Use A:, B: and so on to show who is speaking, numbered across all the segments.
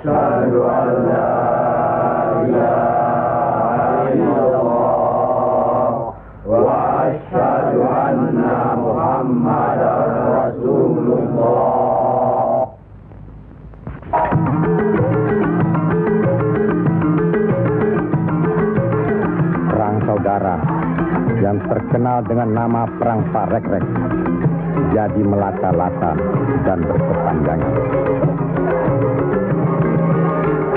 A: أشهد أن لا إله إلا الله وأشهد أن محمدا رسول الله.
B: Perang saudara yang terkenal dengan nama Perang Parekrek jadi melata-lata dan berkepanjangan.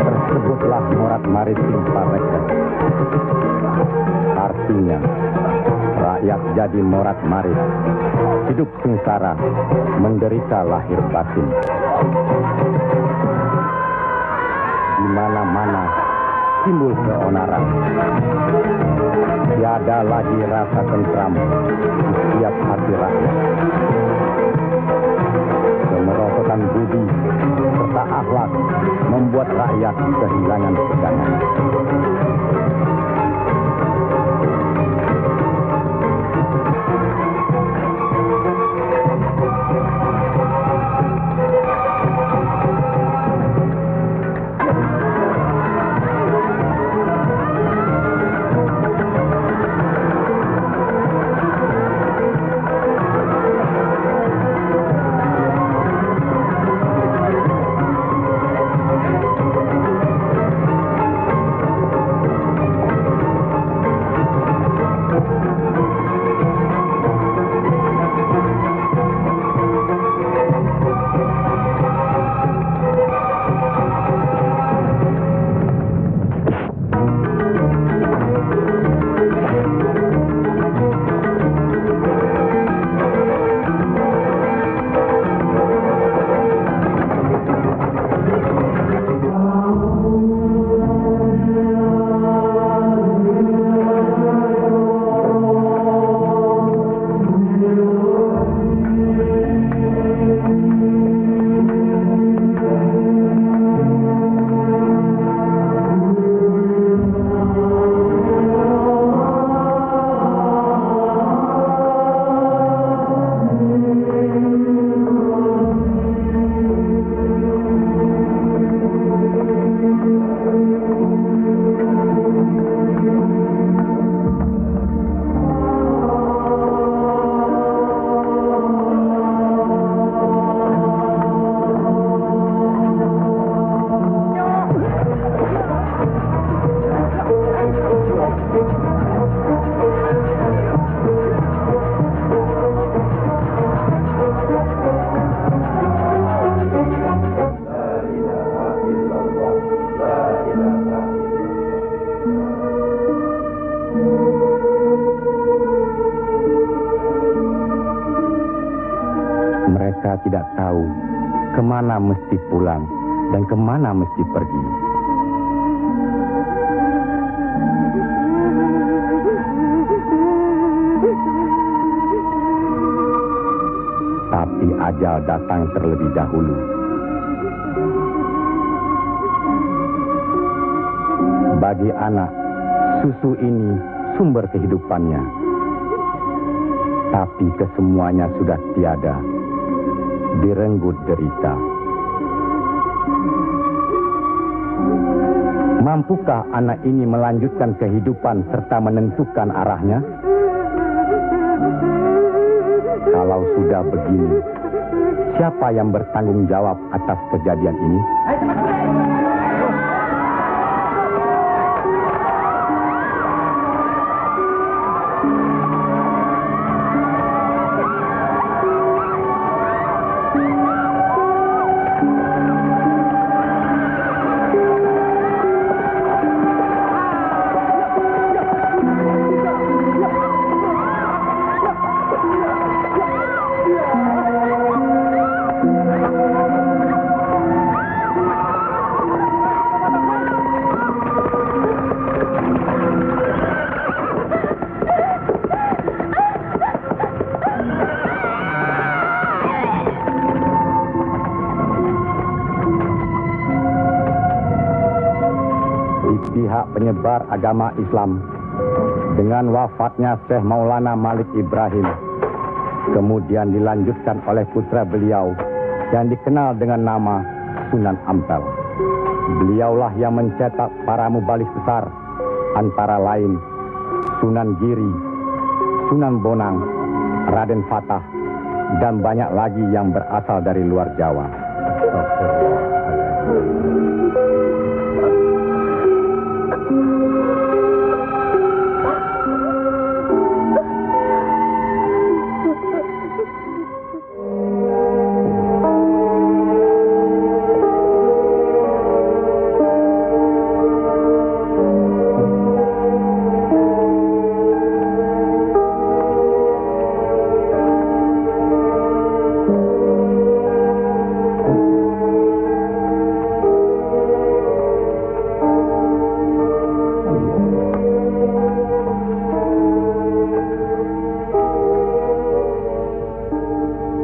B: Tersebutlah morat maritim Parekrek. Artinya, rakyat jadi morat marit, hidup sengsara, menderita lahir batin. Di mana-mana timbul keonaran. Tiada lagi rasa tentram di setiap hati rakyat. Kemerosotan budi serta akhlak membuat rakyat kehilangan pegangan. Mereka tidak tahu kemana mesti pulang dan kemana mesti pergi. Tapi ajal datang terlebih dahulu. Bagi anak, susu ini sumber kehidupannya. Tapi kesemuanya sudah tiada, direnggut derita. Mampukah anak ini melanjutkan kehidupan serta menentukan arahnya? Kalau sudah begini, siapa yang bertanggung jawab atas kejadian ini? Pihak penyebar agama Islam dengan wafatnya Syekh Maulana Malik Ibrahim kemudian dilanjutkan oleh putra beliau yang dikenal dengan nama Sunan Ampel. Beliaulah yang mencetak para mubalik besar, antara lain Sunan Giri, Sunan Bonang, Raden Fatah, dan banyak lagi yang berasal dari luar Jawa.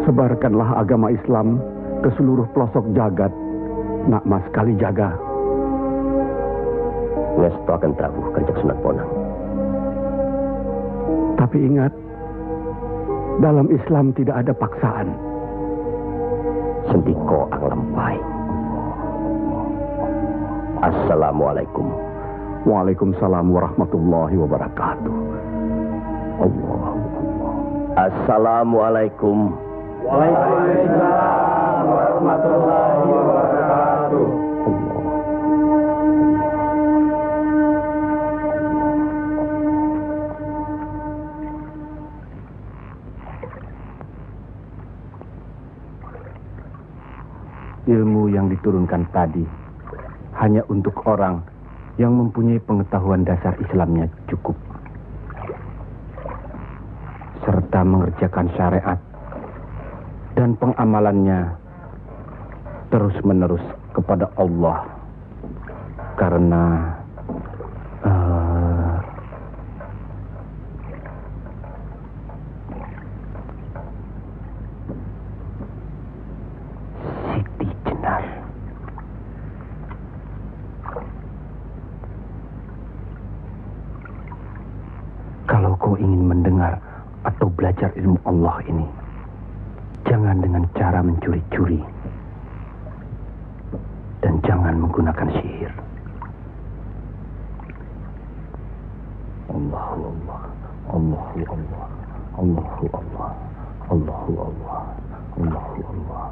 C: Sebarkanlah agama Islam ke seluruh pelosok jagat, nak mas kali jaga.
A: Ngesto akan Prabu Kanjeng Sunan Bonang.
C: Tapi ingat, dalam Islam tidak ada paksaan.
A: Sendiko ang lampai. Assalamualaikum.
C: Waalaikumsalam warahmatullahi wabarakatuh.
A: Allah. Assalamualaikum.
B: Waalaikumsalam warahmatullahi wabarakatuh.
A: Allah.
C: Ilmu yang diturunkan tadi hanya untuk orang yang mempunyai pengetahuan dasar Islamnya cukup, serta mengerjakan syariat dan pengamalannya terus-menerus kepada Allah. Karena Siti Jenar. Kalau kau ingin mendengar atau belajar ilmu Allah ini, jangan dengan cara mencuri-curi. Dan jangan menggunakan sihir. Allahu Allah, Allahu Allah, Allahu Allah, Allahu Allah, Allahu Allah.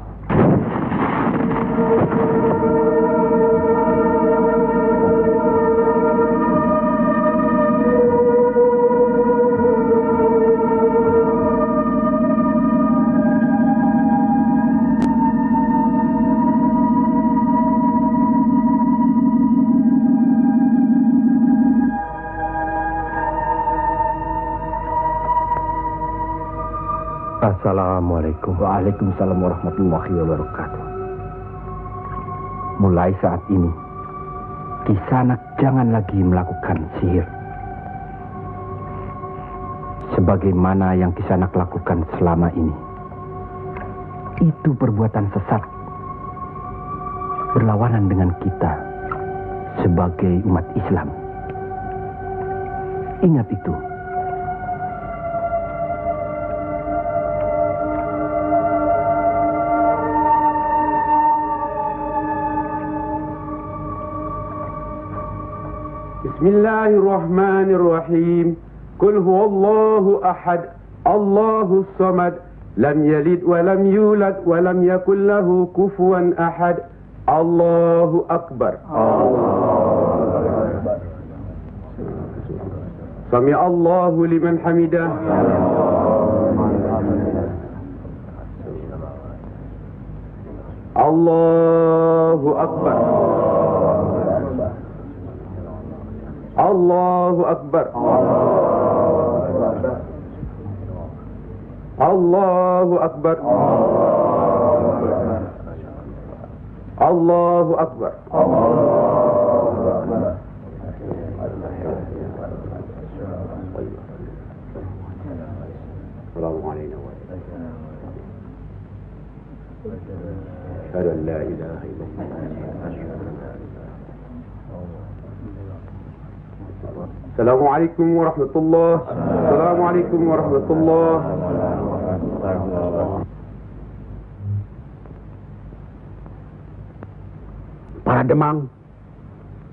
C: Assalamualaikum. Waalaikumsalam warahmatullahi wabarakatuh. Mulai saat ini, Kisanak jangan lagi melakukan sihir. Sebagaimana yang Kisanak lakukan selama ini. Itu perbuatan sesat. Berlawanan dengan kita sebagai umat Islam. Ingat itu.
D: Bismillahirrahmanirrahim. Qul huwallahu ahad, Allahus samad, lam yalid wa lam yulad wa lam yakul lahu kufuwan ahad. Allahu akbar. Sami Allahu liman hamidah. Allahu akbar. Allahu akbar. Allahu akbar. Allahu akbar. Assalamualaikum warahmatullahi wabarakatuh. Assalamualaikum warahmatullahi wabarakatuh.
C: Para Demang,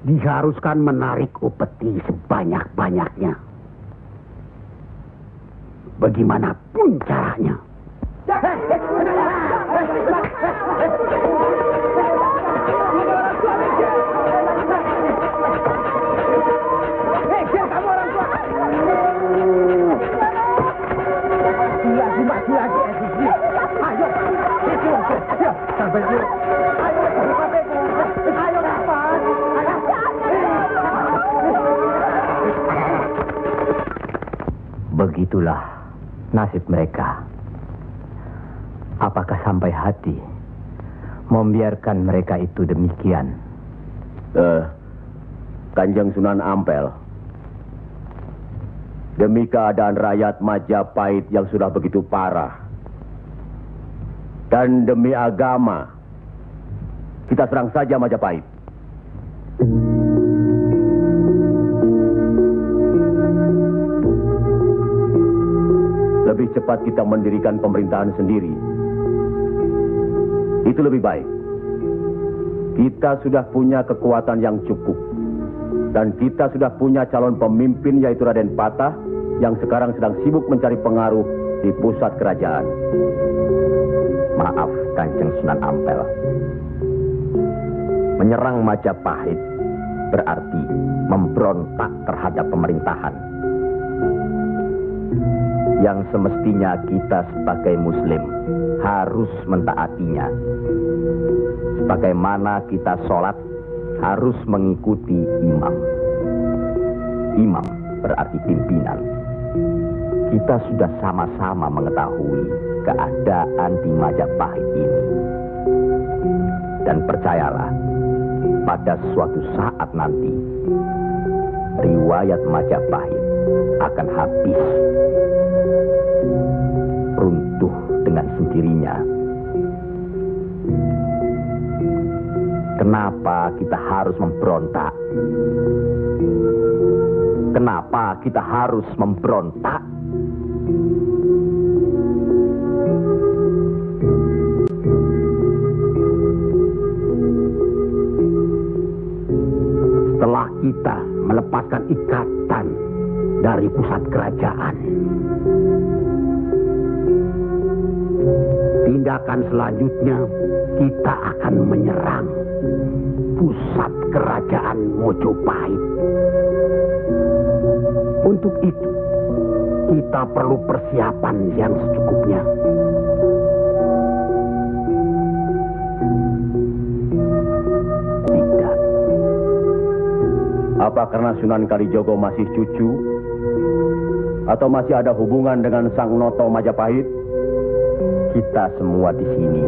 A: diharuskan menarik upeti sebanyak-banyaknya. Bagaimanapun caranya.
C: Begitulah nasib mereka. Apakah sampai hati membiarkan mereka itu demikian?
A: Kanjeng Sunan Ampel, demi keadaan rakyat Majapahit yang sudah begitu parah, dan demi agama, kita serang saja Majapahit. Lebih cepat kita mendirikan pemerintahan sendiri. Itu lebih baik. Kita sudah punya kekuatan yang cukup. Dan kita sudah punya calon pemimpin yaitu Raden Patah yang sekarang sedang sibuk mencari pengaruh di pusat kerajaan.
B: Maaf, Kanjeng Sunan Ampel. Menyerang Majapahit berarti memberontak terhadap pemerintahan. Yang semestinya kita sebagai Muslim harus mentaatinya. Sebagaimana kita sholat harus mengikuti imam. Imam berarti pimpinan. Kita sudah sama-sama mengetahui keadaan di Majapahit ini. Dan percayalah, pada suatu saat nanti, riwayat Majapahit akan habis. Runtuh dengan sendirinya. Kenapa kita harus memberontak? Kenapa kita harus memberontak?
A: Setelah kita melepaskan ikatan dari pusat kerajaan, tindakan selanjutnya kita akan menyerang pusat kerajaan Mojopahit. Untuk itu, kita perlu persiapan yang secukupnya.
B: Tidak.
A: Apa karena Sunan Kalijogo masih cucu? Atau masih ada hubungan dengan Sang Noto Majapahit?
B: Kita semua di sini,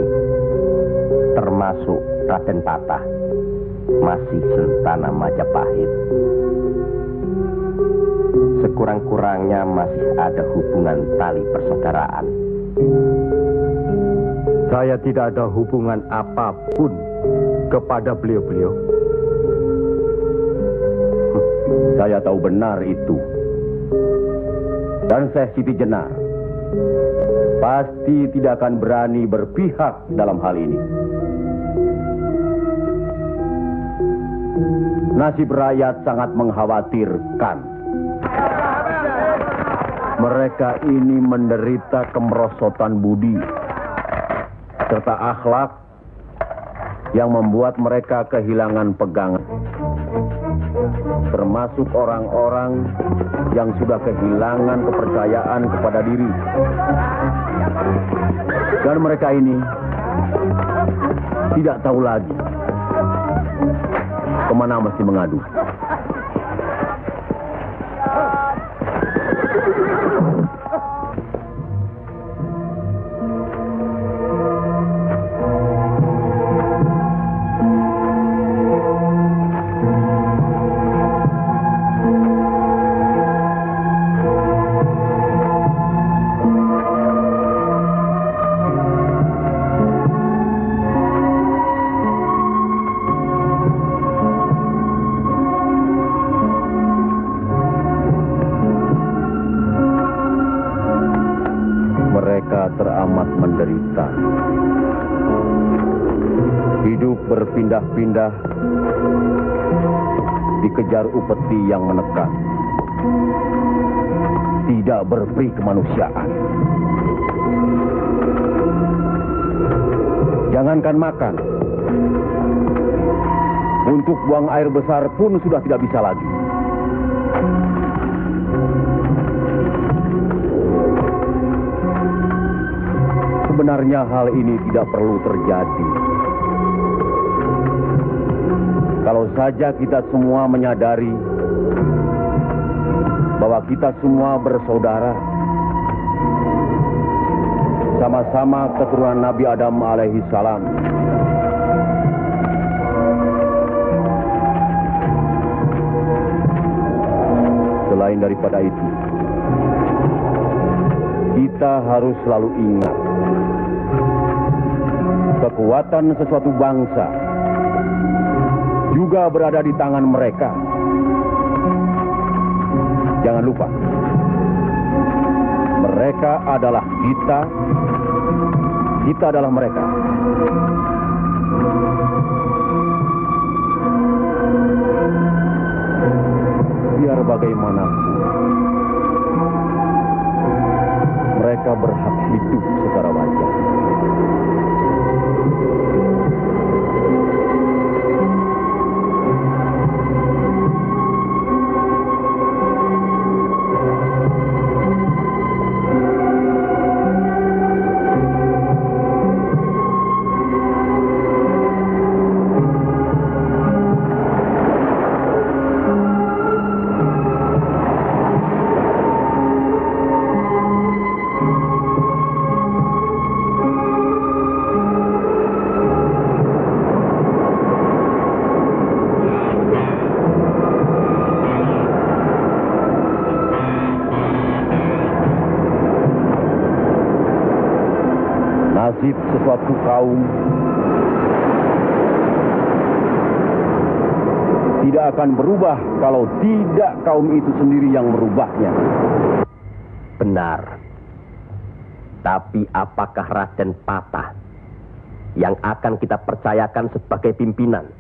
B: termasuk Raden Patah, masih sentana Majapahit. Sekurang-kurangnya masih ada hubungan tali persaudaraan.
D: Saya tidak ada hubungan apapun kepada beliau-beliau.
A: Saya tahu benar itu. Dan Syekh Siti Jenar pasti tidak akan berani berpihak dalam hal ini. Nasib rakyat sangat mengkhawatirkan. Mereka ini menderita kemerosotan budi serta akhlak yang membuat mereka kehilangan pegangan. Termasuk orang-orang yang sudah kehilangan kepercayaan kepada diri. Dan mereka ini tidak tahu lagi kemana mesti mengadu. Teramat menderita. Hidup berpindah-pindah dikejar upeti yang menekan. Tidak berperi kemanusiaan. Jangankan makan, untuk buang air besar pun sudah tidak bisa lagi. Sebenarnya hal ini tidak perlu terjadi. Kalau saja kita semua menyadari bahwa kita semua bersaudara, sama-sama keturunan Nabi Adam alaihi salam. Selain daripada itu, kita harus selalu ingat kekuatan sesuatu bangsa juga berada di tangan mereka. Jangan lupa, mereka adalah kita, kita adalah mereka. Biar bagaimanapun, mereka berhak hidup secara wajar. Nasib sesuatu kaum tidak akan berubah kalau tidak kaum itu sendiri yang merubahnya.
C: Benar. Tapi apakah Raden Patah yang akan kita percayakan sebagai pimpinan?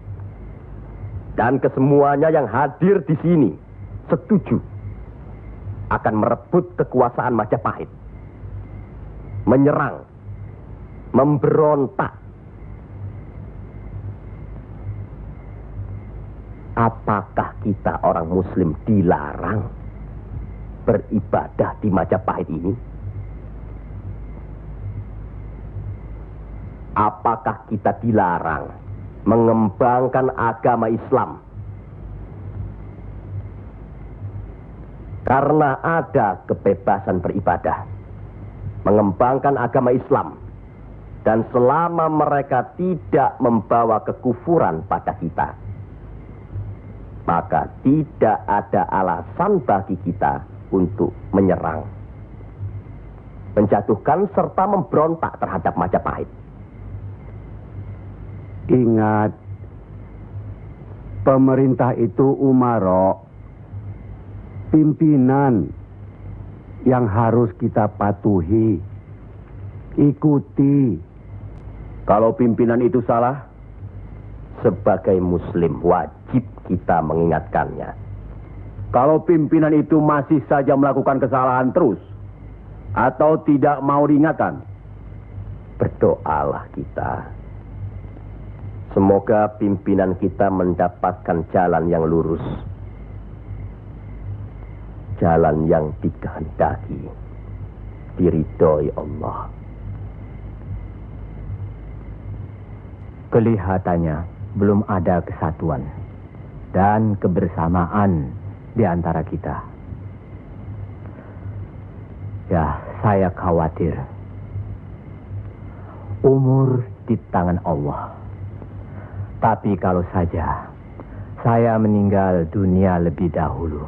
C: Dan kesemuanya yang hadir di sini setuju akan merebut kekuasaan Majapahit, menyerang, memberontak. Apakah kita orang Muslim dilarang beribadah di Majapahit ini? Apakah kita dilarang mengembangkan agama Islam? Karena ada kebebasan beribadah, mengembangkan agama Islam, dan selama mereka tidak membawa kekufuran pada kita, maka tidak ada alasan bagi kita untuk menyerang, menjatuhkan serta memberontak terhadap Majapahit.
E: Ingat, pemerintah itu umaro, pimpinan yang harus kita patuhi, ikuti.
A: Kalau pimpinan itu salah,
C: Sebagai Muslim wajib kita mengingatkannya.
A: kalau pimpinan itu masih saja melakukan kesalahan terus, atau tidak mau diingatkan,
C: Berdoalah kita. Semoga pimpinan kita mendapatkan jalan yang lurus, jalan yang dikehendaki, diridhoi Allah.
B: Kelihatannya belum ada kesatuan dan kebersamaan di antara kita. Ya, saya khawatir. Umur di tangan Allah. Tapi kalau saja saya meninggal dunia lebih dahulu,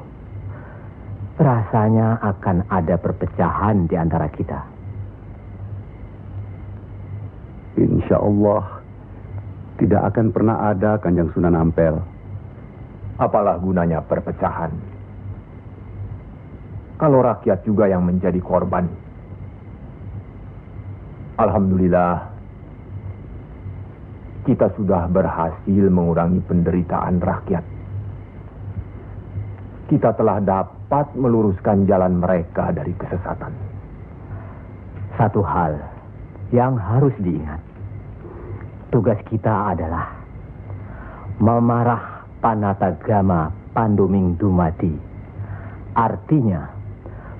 B: rasanya akan ada perpecahan di antara kita.
E: Insya Allah tidak akan pernah ada, Kanjeng Sunan Ampel.
F: Apalah gunanya perpecahan kalau rakyat juga yang menjadi korban? Alhamdulillah, kita sudah berhasil mengurangi penderitaan rakyat. kita telah dapat meluruskan jalan mereka dari kesesatan.
C: Satu hal yang harus diingat. Tugas kita adalah memarah panatagama panduming dumati. Artinya,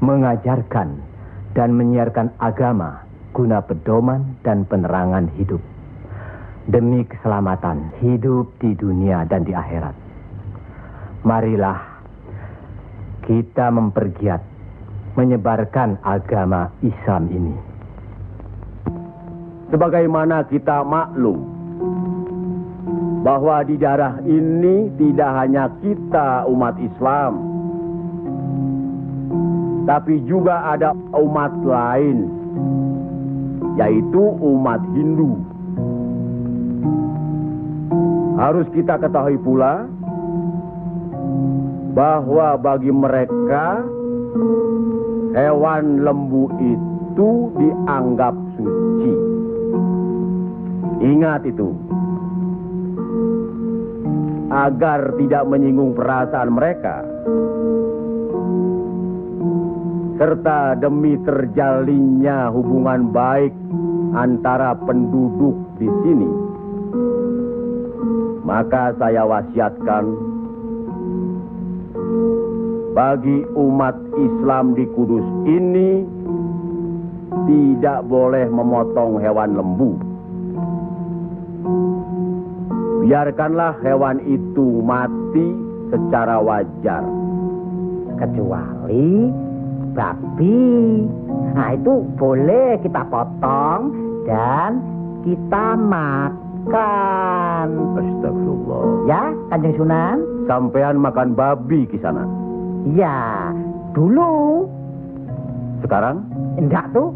C: mengajarkan dan menyiarkan agama guna pedoman dan penerangan hidup. Demi keselamatan hidup di dunia dan di akhirat. Marilah kita mempergiat menyebarkan agama Islam ini.
A: Sebagaimana kita maklum bahwa di daerah ini tidak hanya kita umat Islam, tapi juga ada umat lain, yaitu umat Hindu. Harus kita ketahui pula bahwa bagi mereka hewan lembu itu dianggap suci. Ingat itu, agar tidak menyinggung perasaan mereka, serta demi terjalinnya hubungan baik antara penduduk di sini, maka saya wasiatkan bagi umat Islam di Kudus ini tidak boleh memotong hewan lembu. Biarkanlah hewan itu mati secara wajar.
G: Kecuali babi. Nah, itu boleh kita potong dan kita makan.
A: Astagfirullah.
G: Ya, Kanjeng Sunan?
A: Sampean makan babi Kisana?
G: Ya, dulu.
A: Sekarang?
G: Enggak tuh,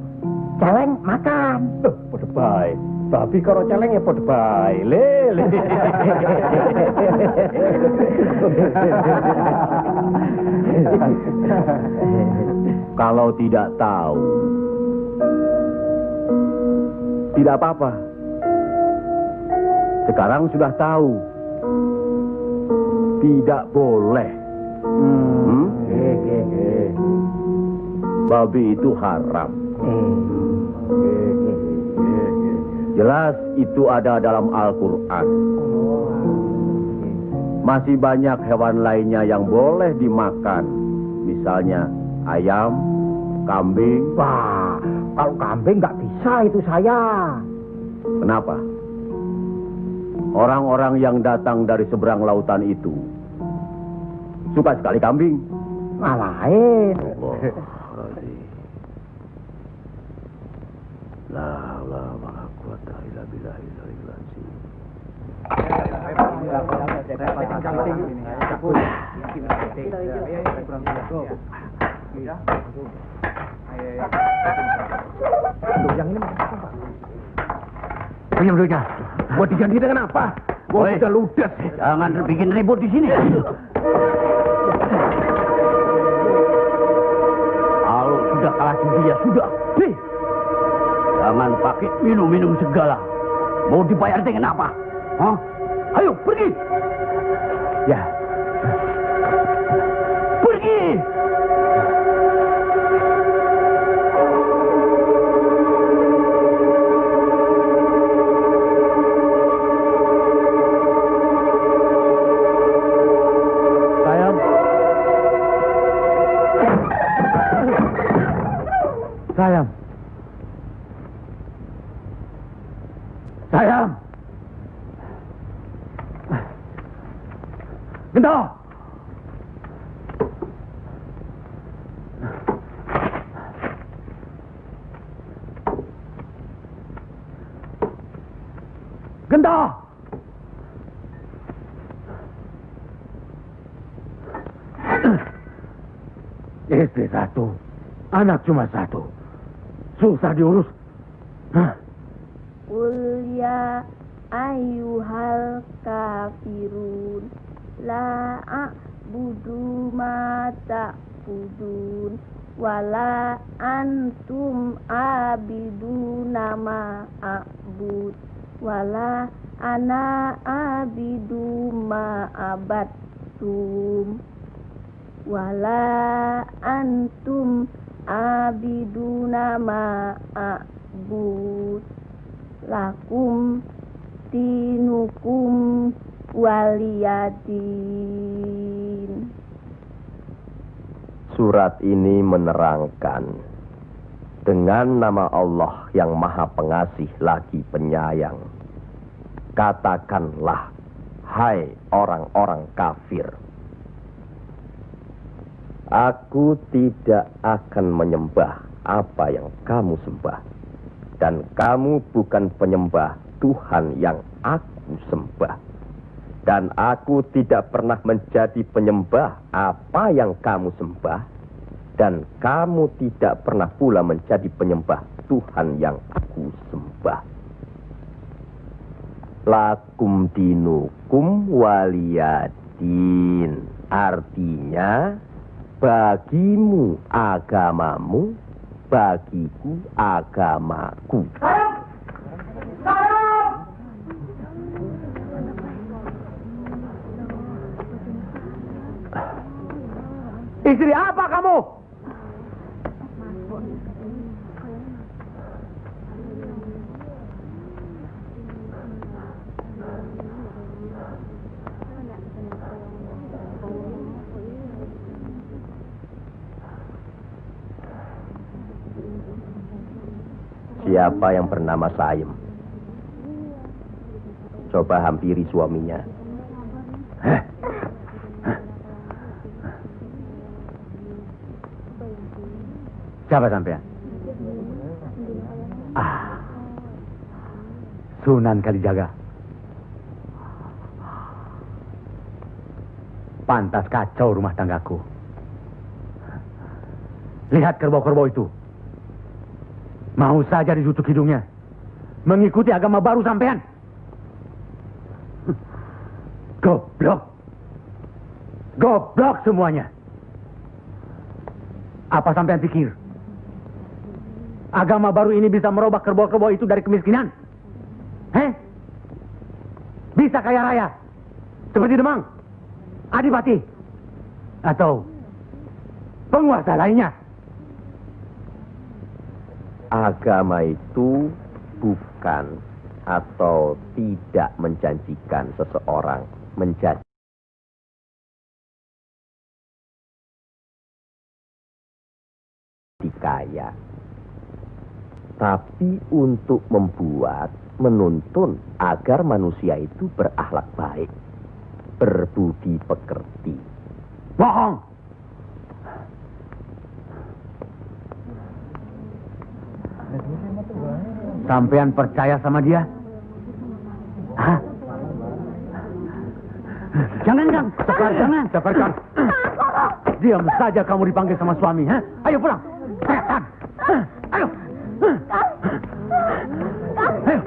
G: celeng makan.
A: Pada baik. Babi karo celeng ya pada baik. Lele. Kalau tidak tahu, tidak apa-apa. Sekarang sudah tahu. Tidak boleh. Babi itu haram. Jelas itu ada dalam Al-Quran. Masih banyak hewan lainnya yang boleh dimakan. Misalnya ayam, kambing.
G: Wah, kalau kambing nggak bisa itu saya.
A: Kenapa? Orang-orang yang datang dari seberang lautan itu suka sekali kambing.
G: Malahin.
C: Punya duitnya. Buat diganti dengan apa? Gua udah ludes. Jangan bikin ribut di sini. Kalau sudah kalah judi ya sudah. Jangan pakai minum-minum segala. Mau dibayar dengan apa? Hah? Ayo pergi. Ya. Pergi. Sayang. Sayang. Gento. Gento. Istri satu, anak cuma satu. Susah diurus. Hah?
H: Qul ya ayyuhal kafirun la a'budu ma ta'budun wala antum abiduna ma a'bud wala ana abidu ma abattum. wala antum abiduna ma'abud lakum dinukum waliyadin.
A: Surat ini menerangkan dengan nama Allah yang Maha Pengasih lagi Penyayang. Katakanlah, hai orang-orang kafir, aku tidak akan menyembah apa yang kamu sembah, dan kamu bukan penyembah Tuhan yang aku sembah, dan aku tidak pernah menjadi penyembah apa yang kamu sembah, dan kamu tidak pernah pula menjadi penyembah Tuhan yang aku sembah. Lakum dinukum waliyadin, artinya bagimu agamamu, bagiku agamaku.
C: Istri apa kamu?
A: Siapa yang bernama Saim? Coba hampiri suaminya.
B: Siapa sampean? Sunan Kalijaga. Pantas kacau rumah tanggaku. Lihat kerbau-kerbau itu. Mau saja ditutup hidungnya. Mengikuti agama baru sampean. Goblok. Goblok semuanya. Apa sampean pikir? Agama baru ini bisa merubah kerbau-kerbau itu dari kemiskinan? Bisa kaya raya? Seperti Demang, Adipati, atau penguasa lainnya?
A: Agama itu bukan atau tidak menjanjikan seseorang menjadi kaya, tapi untuk membuat, menuntun agar manusia itu berakhlak baik, berbudi pekerti.
B: Bohong! Sampean percaya sama dia? Hah? Jangan, Kang. Jangan. Sekarkan. Diam saja kamu dipanggil sama suami. Ha? Ayo pulang. Setan. Ayo. Ayo. Ayo.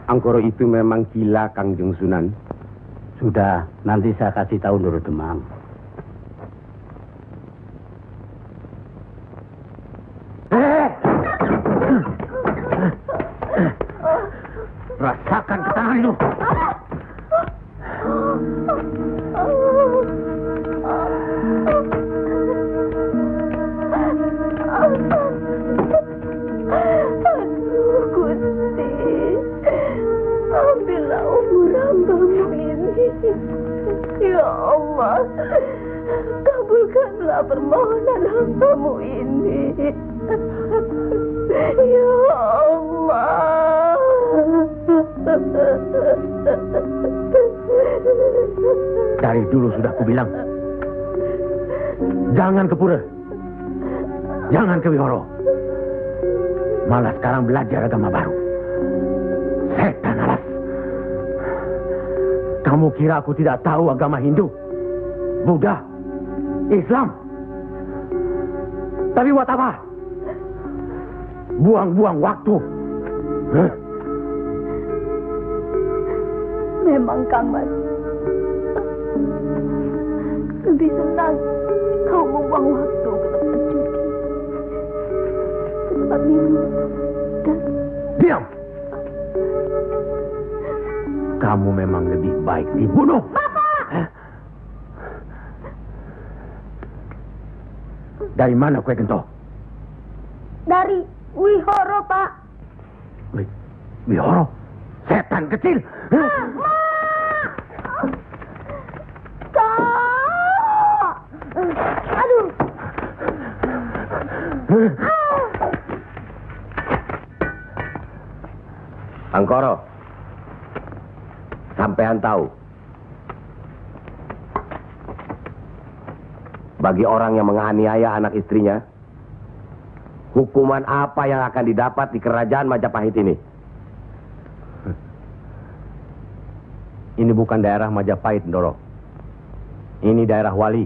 E: Angkoro itu memang gila, Kangjeng Sunan.
C: Sudah, nanti saya kasih tahu Nurul Demang.
B: Rasakan ketangan itu.
H: Aduh, Gusti, ambillah umur hamba-Mu ini. Ya Allah, kabulkanlah permohonan hamba-Mu ini. Ya Allah.
B: Dari dulu sudah kubilang, jangan ke pura, jangan ke wihoro. Malah sekarang belajar agama baru. Setan alas. Kamu kira aku tidak tahu agama Hindu, Buddha, Islam? Tapi buat apa? Buang-buang waktu.
H: Memang Kang Mas lebih senang kau membuang waktu ke tempat judi, ke tempat minum, dan...
C: Diam! Kamu memang lebih baik dibunuh.
H: Bapak!
C: Dari mana Kue Gento?
H: Dari Wihoro, Pak.
C: Wihoro? Setan kecil!
H: Kak! Aduh!
C: Angkoro, sampean tahu, bagi orang yang menganiaya anak istrinya, hukuman apa yang akan didapat di kerajaan Majapahit ini?
B: Ini bukan daerah Majapahit, Ndoro. Ini daerah Wali.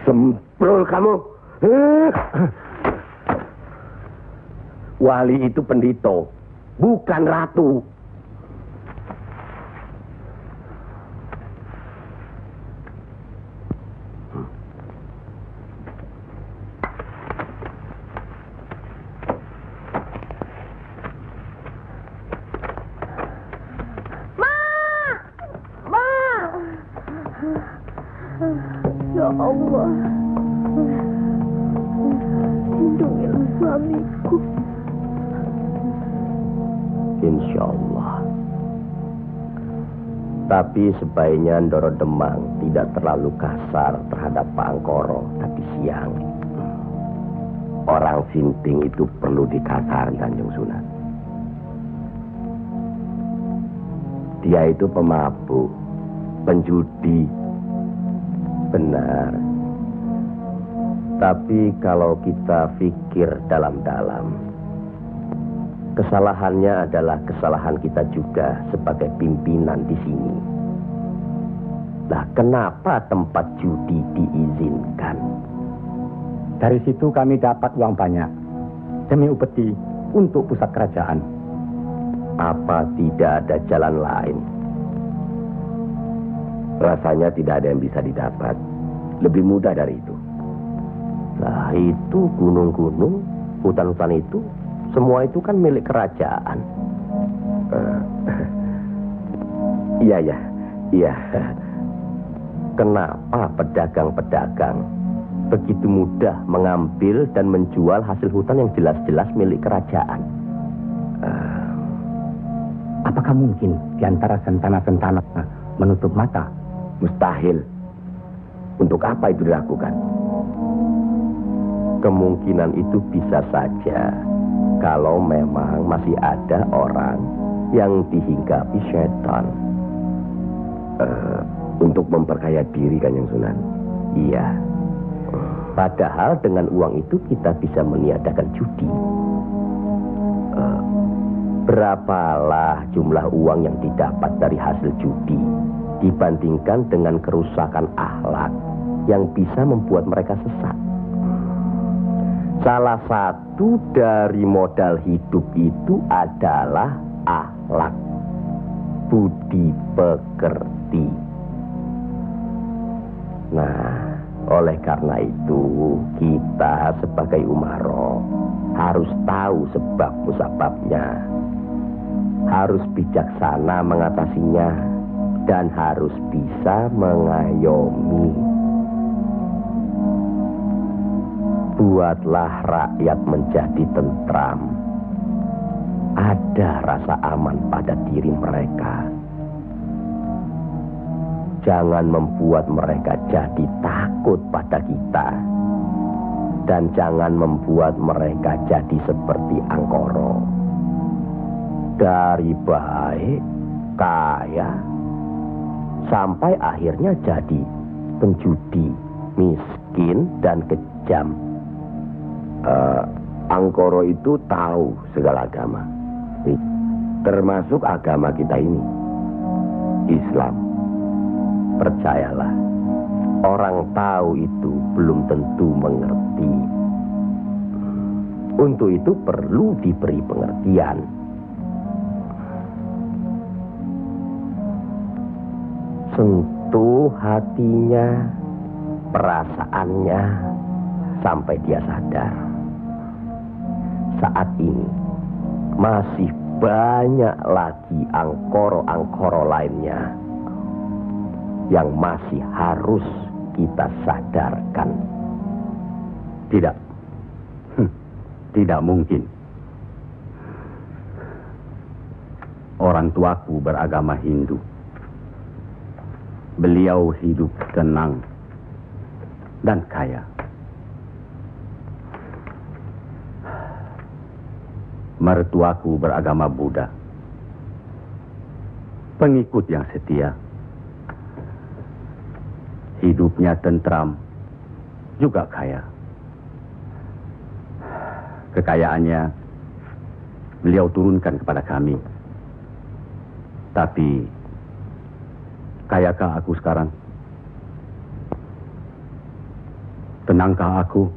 C: Semprul kamu! Wali itu pendito, bukan ratu.
H: Ya Allah, lindungilah suamiku.
C: Insya Allah. Tapi sebaiknya Ndoro Demang tidak terlalu kasar terhadap Pak Angkoro tadi siang. Orang sinting itu perlu dikasari, Kanjeng Sunan. Dia itu pemabuk, penjudi. Benar. Tapi kalau kita pikir dalam-dalam, kesalahannya adalah kesalahan kita juga sebagai pimpinan di sini. Lah, kenapa tempat judi diizinkan?
B: Dari situ kami dapat uang banyak demi upeti untuk pusat kerajaan.
C: Apa tidak ada jalan lain? Rasanya tidak ada yang bisa didapat lebih mudah dari itu. Nah, itu gunung-gunung, hutan-hutan itu, semua itu kan milik kerajaan. Iya. Kenapa pedagang-pedagang begitu mudah mengambil dan menjual hasil hutan yang jelas-jelas milik kerajaan?
B: Apakah mungkin di antara sentana-sentana menutup mata?
C: Mustahil. Untuk apa itu dilakukan? Kemungkinan itu bisa saja kalau memang masih ada orang yang dihinggapi setan untuk memperkaya diri, Kanjeng Sunan. Iya. Padahal dengan uang itu kita bisa meniadakan judi. Berapalah jumlah uang yang didapat dari hasil judi dibandingkan dengan kerusakan akhlak yang bisa membuat mereka sesat. Salah satu dari modal hidup itu adalah akhlak, budi pekerti. Nah, oleh karena itu kita sebagai umaro harus tahu sebab musababnya, harus bijaksana mengatasinya, dan harus bisa mengayomi. Buatlah rakyat menjadi tentram. Ada rasa aman pada diri mereka. Jangan membuat mereka jadi takut pada kita. Dan jangan membuat mereka jadi seperti Angkoro. Dari baik, kaya, sampai akhirnya jadi penjudi, miskin, dan kejam. Angkoro itu tahu segala agama, termasuk agama kita ini, Islam. Percayalah, orang tahu itu belum tentu mengerti. Untuk itu perlu diberi pengertian. Sentuh hatinya, perasaannya sampai dia sadar. Saat ini masih banyak lagi angkoro-angkoro lainnya yang masih harus kita sadarkan.
E: Tidak. Tidak mungkin. Orang tuaku beragama Hindu. Beliau hidup tenang dan kaya. Mertuaku beragama Buddha. Pengikut yang setia. Hidupnya tentram, juga kaya. Kekayaannya beliau turunkan kepada kami. Tapi, kayakah aku sekarang? Tenangkah aku?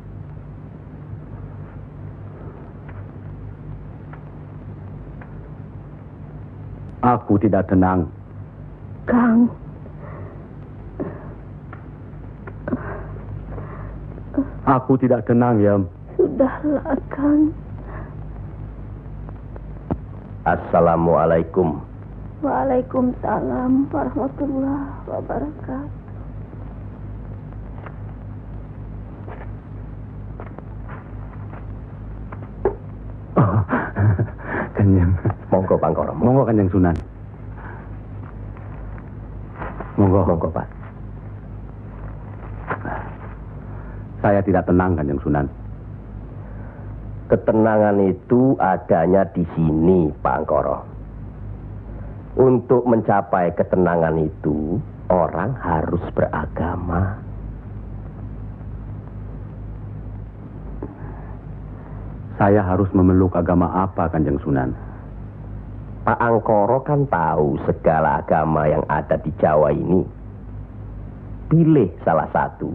E: Aku tidak tenang.
H: Kang.
E: Aku tidak tenang, Yam.
H: Sudahlah, Kang.
C: Assalamualaikum.
H: Waalaikumsalam warahmatullahi wabarakatuh.
E: Kanjeng.
C: Monggo Pangkoro.
E: Monggo Kanjeng Sunan. Monggo.
C: Monggo Pak.
E: Saya tidak tenang, Kanjeng Sunan.
C: Ketenangan itu adanya di sini, Pak Angkoro. Untuk mencapai ketenangan itu, orang harus beragama.
E: Saya harus memeluk agama apa, Kanjeng Sunan?
C: Pak Angkoro kan tahu segala agama yang ada di Jawa ini. Pilih salah satu.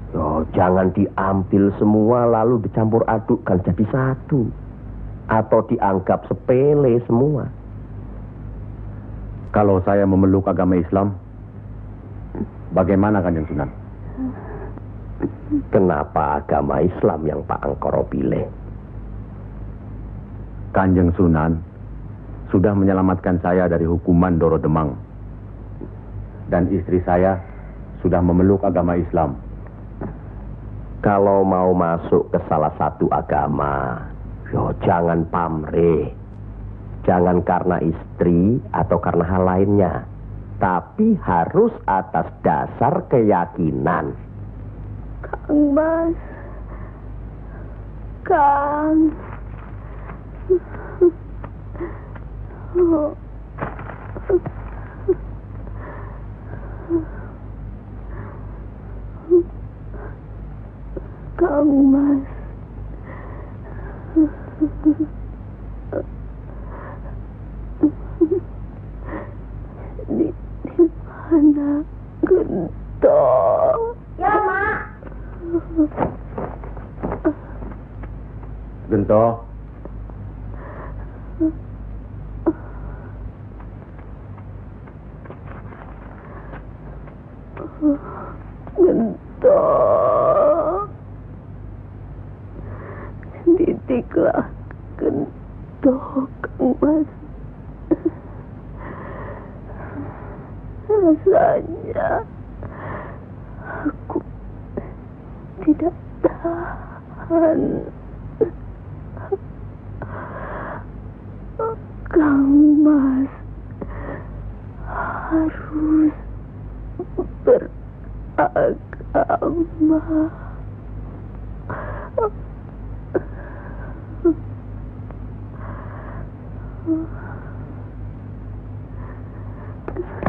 C: Oh, jangan diambil semua lalu dicampur adukkan jadi satu. Atau dianggap sepele semua.
E: Kalau saya memeluk agama Islam, bagaimana Kanjeng Sunan?
C: Kenapa agama Islam yang Pak Angkoro pilih?
E: Kanjeng Sunan sudah menyelamatkan saya dari hukuman Doro Demang. Dan istri saya sudah memeluk agama Islam.
C: Kalau mau masuk ke salah satu agama, jangan pamrih. Jangan karena istri atau karena hal lainnya. Tapi harus atas dasar keyakinan.
H: Kang Mas. Kang. Kang Mas. Di mana Gento?
I: Ya, Mak.
E: Gento.
H: Gento. Didiklah Gento, Kang Mas. Rasanya aku tidak tahan. Kang Mas harus beragama.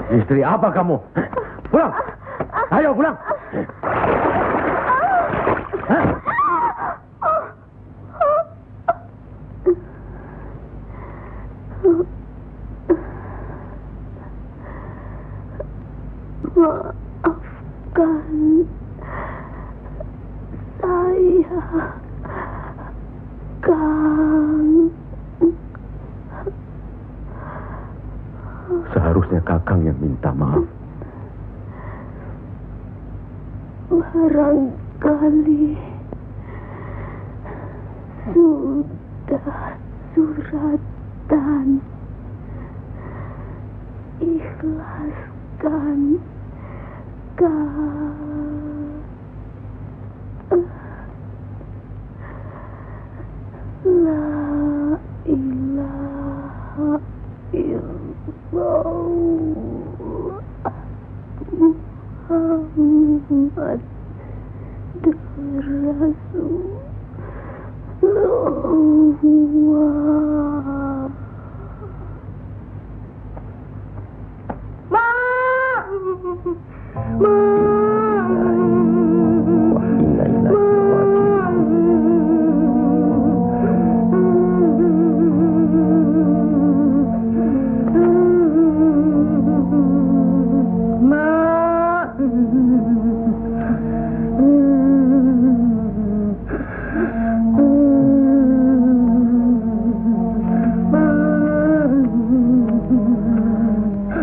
E: Istri apa kamu? Pulang! Ayo pulang!
H: Maafkan saya, Kang.
E: Seharusnya Kakang yang minta maaf.
H: barangkali sudah suratan. Ikhlaskan La ilaha illallah Muhammad Rasulullah.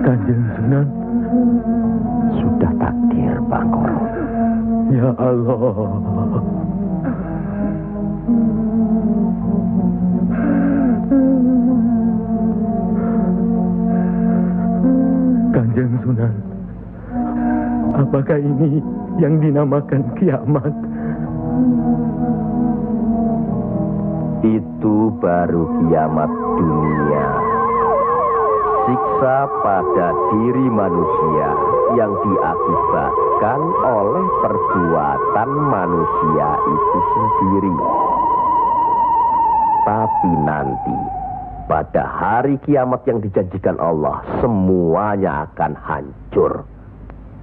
E: Kanjeng Sunan,
C: Sudah takdir, Pak Koro.
E: ya Allah. Kanjeng Sunan, apakah ini yang dinamakan kiamat?
C: Itu baru kiamat dunia. Siksa pada diri manusia yang diakibatkan oleh perbuatan manusia itu sendiri. Tapi nanti, pada hari kiamat yang dijanjikan Allah, semuanya akan hancur.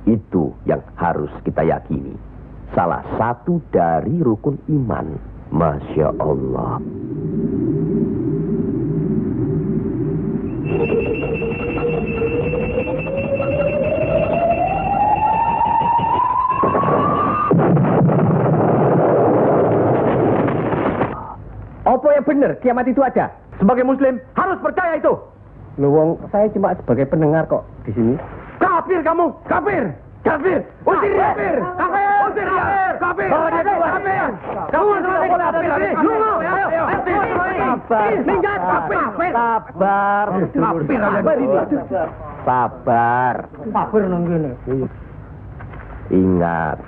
C: Itu yang harus kita yakini. Salah satu dari rukun iman. Masya Allah.
G: Apa yang benar kiamat itu ada? Sebagai muslim harus percaya itu.
C: Luwung, saya cuma sebagai pendengar kok di sini.
G: Kafir kamu, kafir. Kafir, usir dia. Kafir, usir dia. Kafir, bawa dia keluar. Kafir, kamu sebagai kafir. Minggat, kafir.
C: Sabar. Sabar.
G: Kafir nang kene.
C: Ingat.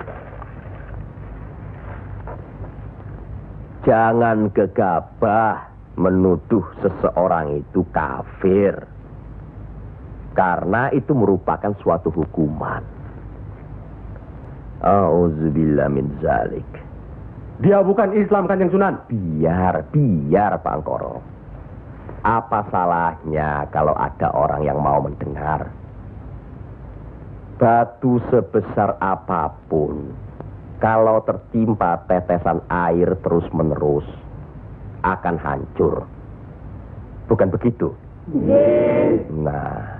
C: Jangan gegabah menuduh seseorang itu kafir. Karena itu merupakan suatu hukuman. A'udzubillah min zalik.
E: Dia bukan Islam, Kanjeng Sunan.
C: Biar Pak Angkoro. Apa salahnya kalau ada orang yang mau mendengar? Batu sebesar apapun, kalau tertimpa tetesan air terus-menerus, akan hancur. Bukan begitu? Nah,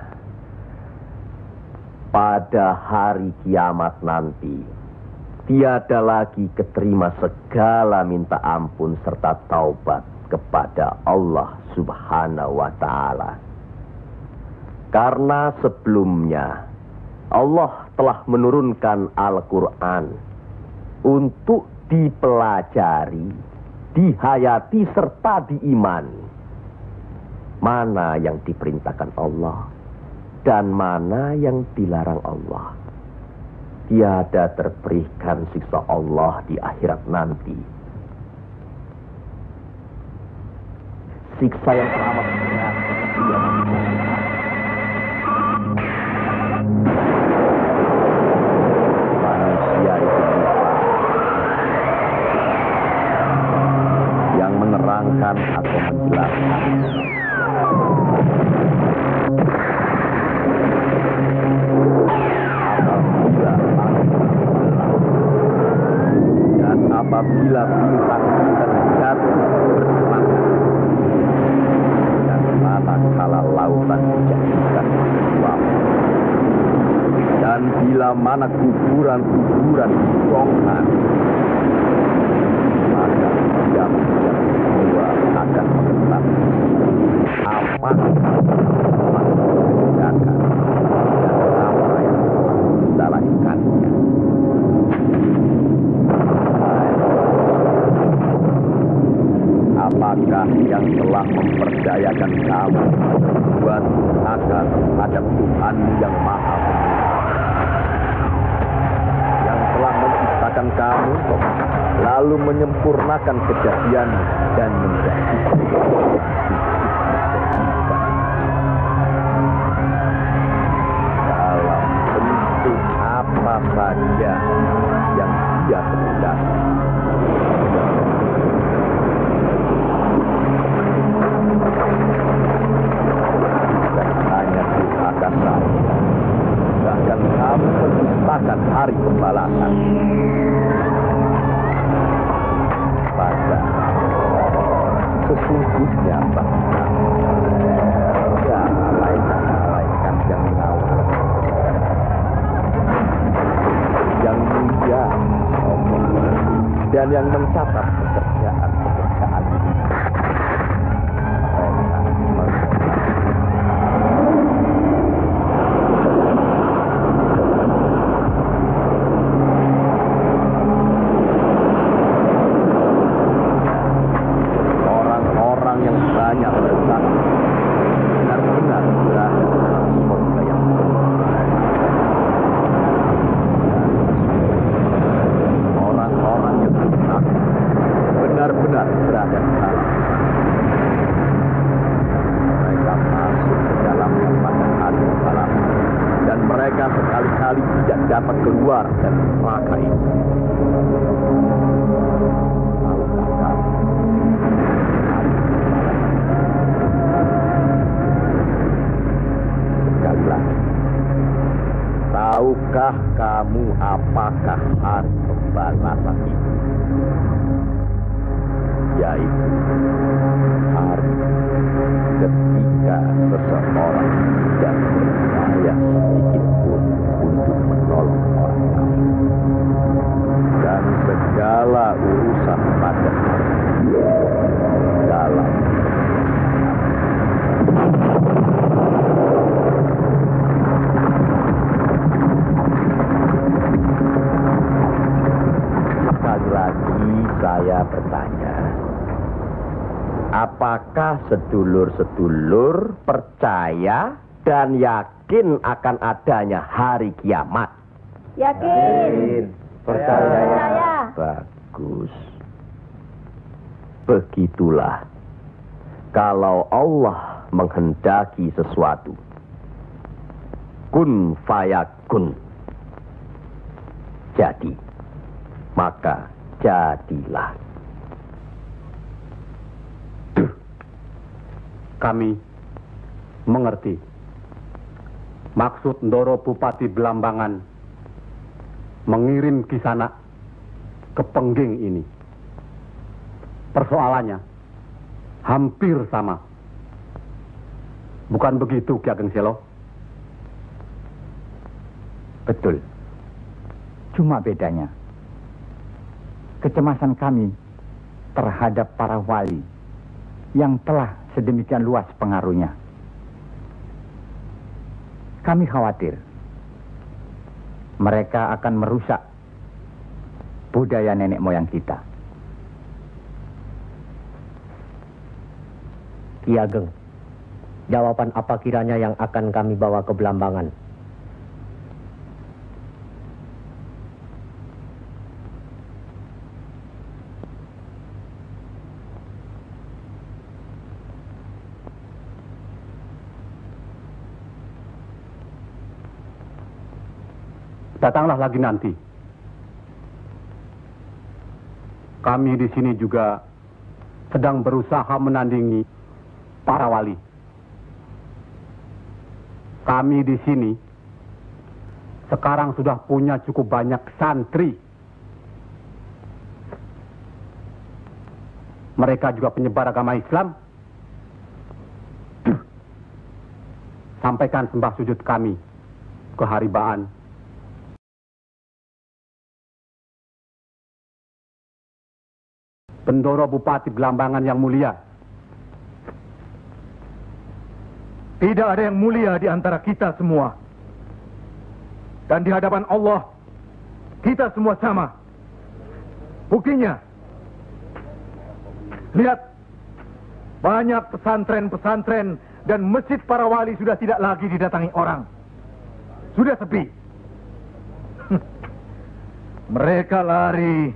C: pada hari kiamat nanti, tiada lagi keterima segala minta ampun serta taubat kepada Allah Subhanahu wa Ta'ala. Karena sebelumnya Allah telah menurunkan Al-Quran untuk dipelajari, dihayati serta diimani. Mana yang diperintahkan Allah dan mana yang dilarang Allah. Tiada terberikan siksa Allah di akhirat nanti. Siksa yang teramat berat. Manusia itu lupa yang menerangkan atau menjelaskan. Apabila bintang-bintang jatuh berselancar dan manakala lautan dijadikan uap, dan bila mana kuburan-kuburan dibongkar, maka diam semua akan mengetap apa yang telah dikerjakan dan apa yang telah dilakukannya.
B: Siapakah yang telah memperdayakan kamu buat agar terhadap Tuhanmu yang Maha Pengasih, yang telah menciptakan kamu lalu menyempurnakan kejadian dan menjadi dalam bentuk apa saja yang Dia kehendaki. Dan hanya di atas saja, bahkan kamu menciptakan hari pembalasan. Pada sesungguhnya bahkan ada malaikat yang mengawal, yang mulia, dan yang mencatat pekerjaan orang-orang yang banyak bersaksi benar-benar berada dalam surga yang orang-orang yang bersaksi benar-benar berada di dalam. Mereka masuk ke dalam pada hari pembalasan dan mereka sekali-kali tidak dapat keluar dari neraka itu. Sekali lagi, tahukah kamu apakah hari pembalasan itu? Yaitu hari ketika seseorang tidak berdaya sedikit pun untuk menolong orang lain, dan segala urusan pada hari itu dalam sekali lagi saya bertanya, apakah sedulur-sedulur percaya dan yakin akan adanya hari kiamat?
I: Yakin.
C: Percaya. Bagus. Begitulah. Kalau Allah menghendaki sesuatu, kun fayakun, jadi, maka jadilah.
E: Kami mengerti maksud Ndoro Bupati Belambangan mengirim Kisanak ke Pengging ini. Persoalannya hampir sama. Bukan begitu, Ki Ageng Selo?
B: betul. Cuma bedanya, kecemasan kami terhadap para wali yang telah sedemikian luas pengaruhnya. Kami khawatir mereka akan merusak budaya nenek moyang kita.
J: Ki Ageng, jawaban apa kiranya yang akan kami bawa ke Belambangan?
E: Datanglah lagi nanti. Kami di sini juga sedang berusaha menandingi para wali. Kami di sini sekarang sudah punya cukup banyak santri. Mereka juga penyebar agama Islam. Sampaikan sembah sujud kami ke Haribaan. Bendoro Bupati Belambangan yang mulia.
G: Tidak ada yang mulia di antara kita semua. Dan di hadapan Allah, kita semua sama. Buktinya, lihat banyak pesantren-pesantren dan masjid para wali sudah tidak lagi didatangi orang. Sudah sepi. Mereka lari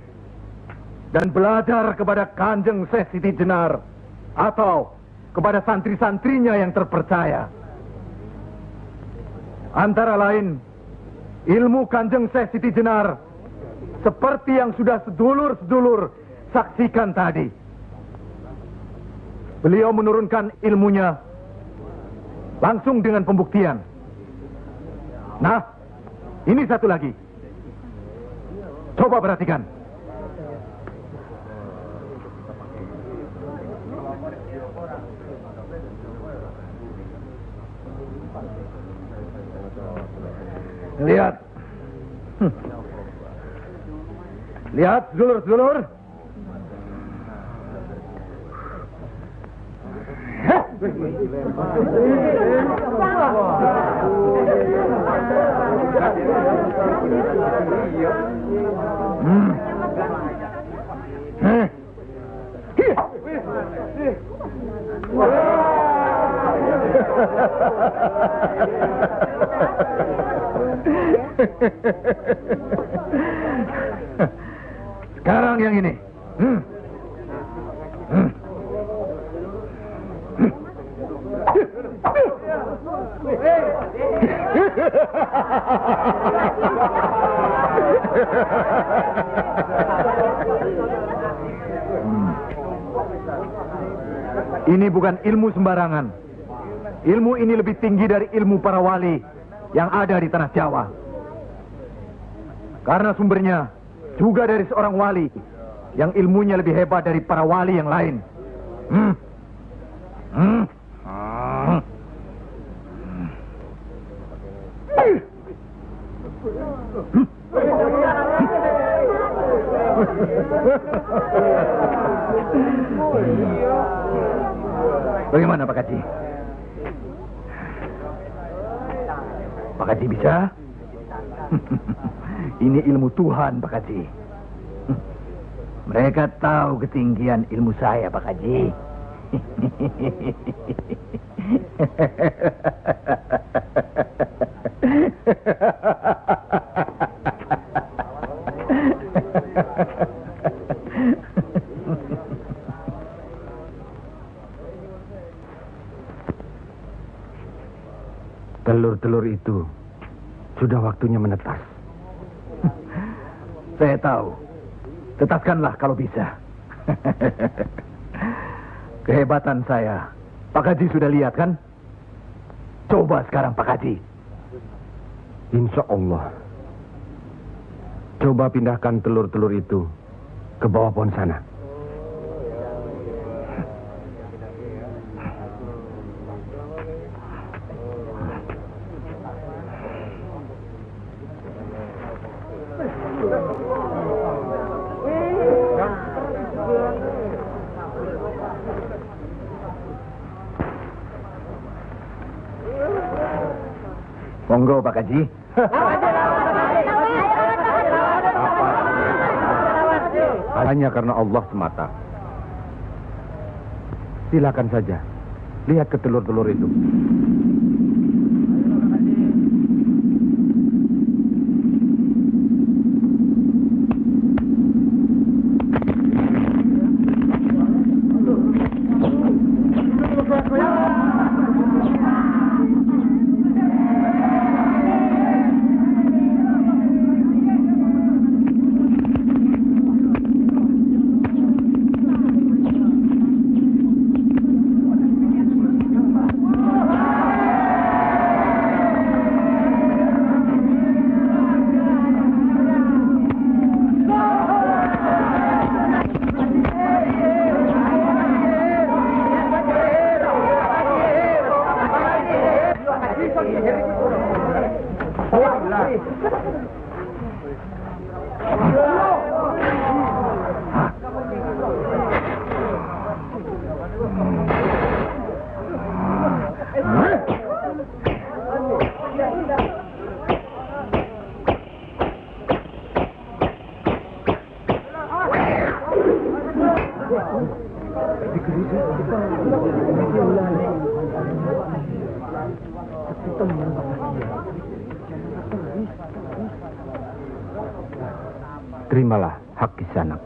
G: dan belajar kepada Kanjeng Syekh Siti Jenar atau kepada santri-santrinya yang terpercaya. Antara lain, ilmu Kanjeng Syekh Siti Jenar seperti yang sudah sedulur-sedulur saksikan tadi. Beliau menurunkan ilmunya langsung dengan pembuktian. Nah, ini satu lagi. Coba perhatikan. Lihat. Lihat, sedulur-sedulur. Sekarang yang ini. Ini bukan ilmu sembarangan. Ilmu ini lebih tinggi dari ilmu para wali yang ada di tanah Jawa. Karena sumbernya juga dari seorang wali yang ilmunya lebih hebat dari para wali yang lain. Bagaimana Pak Haji? Pak Haji bisa? Ini ilmu Tuhan, Pak Haji. Mereka tahu ketinggian ilmu saya, Pak Haji.
B: Telur-telur itu sudah waktunya menetas.
G: Saya tahu. Tetaskanlah kalau bisa. Kehebatan saya, Pak Haji sudah lihat kan? Coba sekarang Pak Haji.
B: Insya Allah. Coba pindahkan telur-telur itu ke bawah pohon sana.
G: Monggo Pak Haji.
B: Hanya karena Allah semata. Silakan saja. Lihat ke telur-telur itu.
F: Terimalah hak Kisanak.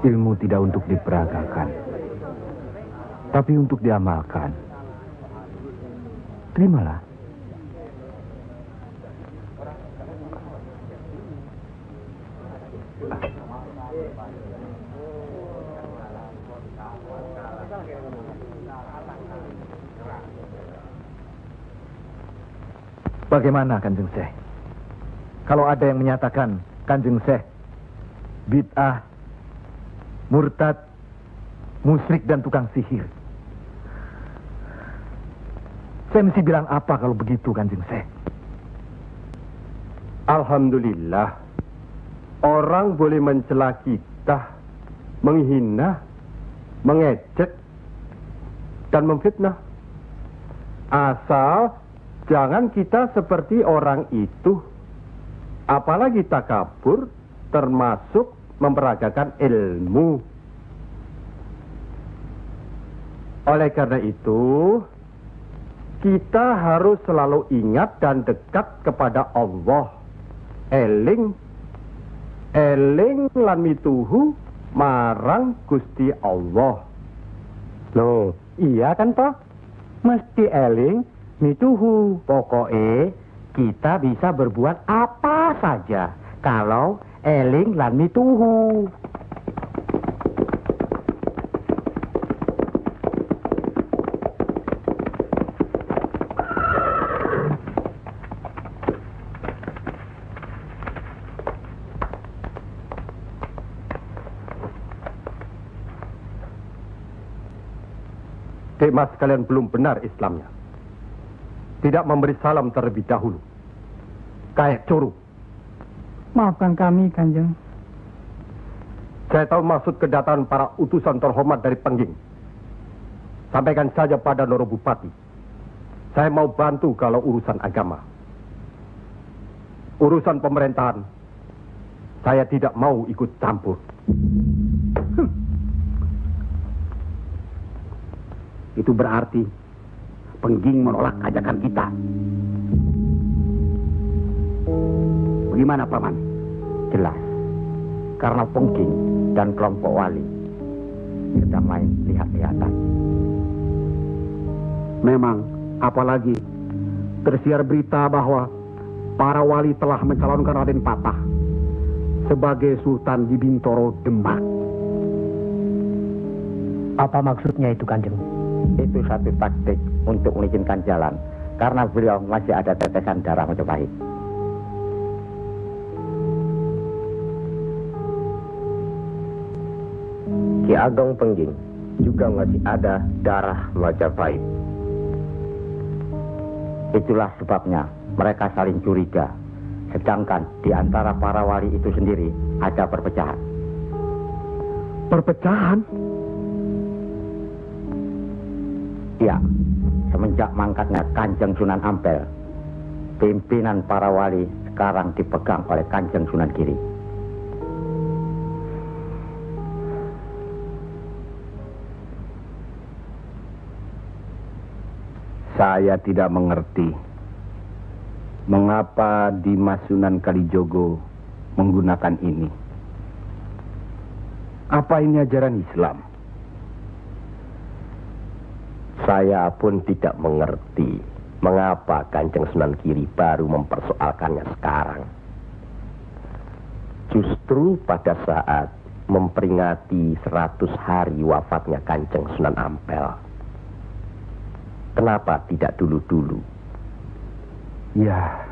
F: Ilmu tidak untuk diperagakan, tapi untuk diamalkan. Terimalah.
G: Bagaimana Kanjeng Syekh? Kalau ada yang menyatakan Kanjeng Syekh bid'ah, murtad, musyrik dan tukang sihir, saya mesti bilang apa kalau begitu Kanjeng Syekh?
D: Alhamdulillah, orang boleh mencela kita, menghina, mengejek, dan memfitnah. Asal jangan kita seperti orang itu. Apalagi takabur, termasuk memperagakan ilmu. Oleh karena itu, kita harus selalu ingat dan dekat kepada Allah. Eling lan mituhu marang Gusti Allah.
B: Loh, iya kan toh? Mesti eling mituhu. Pokoknya kita bisa berbuat apa saja kalau eling lan mituhu.
D: Dek Mas, kalian belum benar Islamnya. Tidak memberi salam terlebih dahulu. Kayak curu.
K: Maafkan kami, Kanjeng.
D: Saya tahu maksud kedatangan para utusan terhormat dari Pengging. Sampaikan saja pada Noro Bupati. Saya mau bantu kalau urusan agama. Urusan pemerintahan, saya tidak mau ikut campur.
A: Itu berarti Pengging menolak ajakan kita. Bagaimana, Paman?
B: Jelas, karena Pengging dan kelompok wali sedang main lihat-lihatan.
A: Memang, apalagi tersiar berita bahwa para wali telah mencalonkan Raden Patah sebagai Sultan di Bintoro Demak.
J: Apa maksudnya itu, Kanjeng?
B: Itu satu taktik untuk melicinkan jalan, karena beliau masih ada tetesan darah Majapahit.
C: Ki Ageng Pengging juga masih ada darah Majapahit.
B: Itulah sebabnya mereka saling curiga, sedangkan di antara para wali itu sendiri ada perpecahan.
A: Perpecahan?
B: Ya, semenjak mangkatnya Kanjeng Sunan Ampel, pimpinan para wali sekarang dipegang oleh Kanjeng Sunan Giri.
E: Saya tidak mengerti mengapa Dimas Sunan Kalijogo menggunakan ini. Apa ini ajaran Islam?
C: Saya pun tidak mengerti mengapa Kanjeng Sunan Giri baru mempersoalkannya sekarang. Justru pada saat memperingati 100 hari wafatnya Kanjeng Sunan Ampel. Kenapa tidak dulu-dulu?
E: Ya,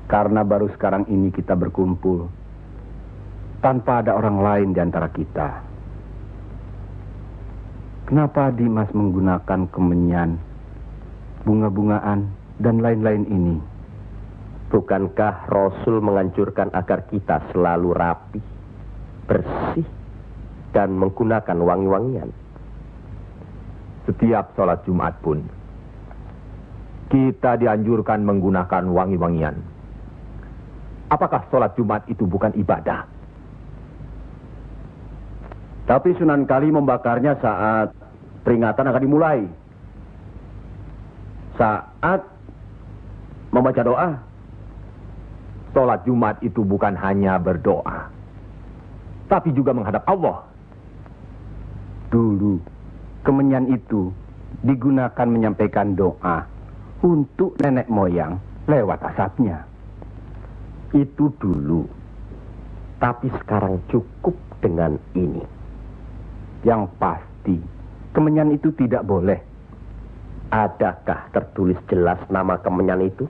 E: karena baru sekarang ini kita berkumpul tanpa ada orang lain di antara kita. Kenapa Dimas menggunakan kemenyan, bunga-bungaan, dan lain-lain ini?
C: Bukankah Rasul menganjurkan agar kita selalu rapi, bersih, dan menggunakan wangi-wangian?
F: Setiap sholat Jumat pun, kita dianjurkan menggunakan wangi-wangian. Apakah sholat Jumat itu bukan ibadah?
A: Tapi Sunan Kali membakarnya saat peringatan akan dimulai. Saat membaca doa.
G: Sholat Jumat itu bukan hanya berdoa, tapi juga menghadap Allah.
B: Dulu, kemenyan itu digunakan menyampaikan doa untuk nenek moyang lewat asapnya.
C: Itu dulu. Tapi sekarang cukup dengan ini.
B: Yang pasti, kemenyan itu tidak boleh.
C: Adakah tertulis jelas nama kemenyan itu?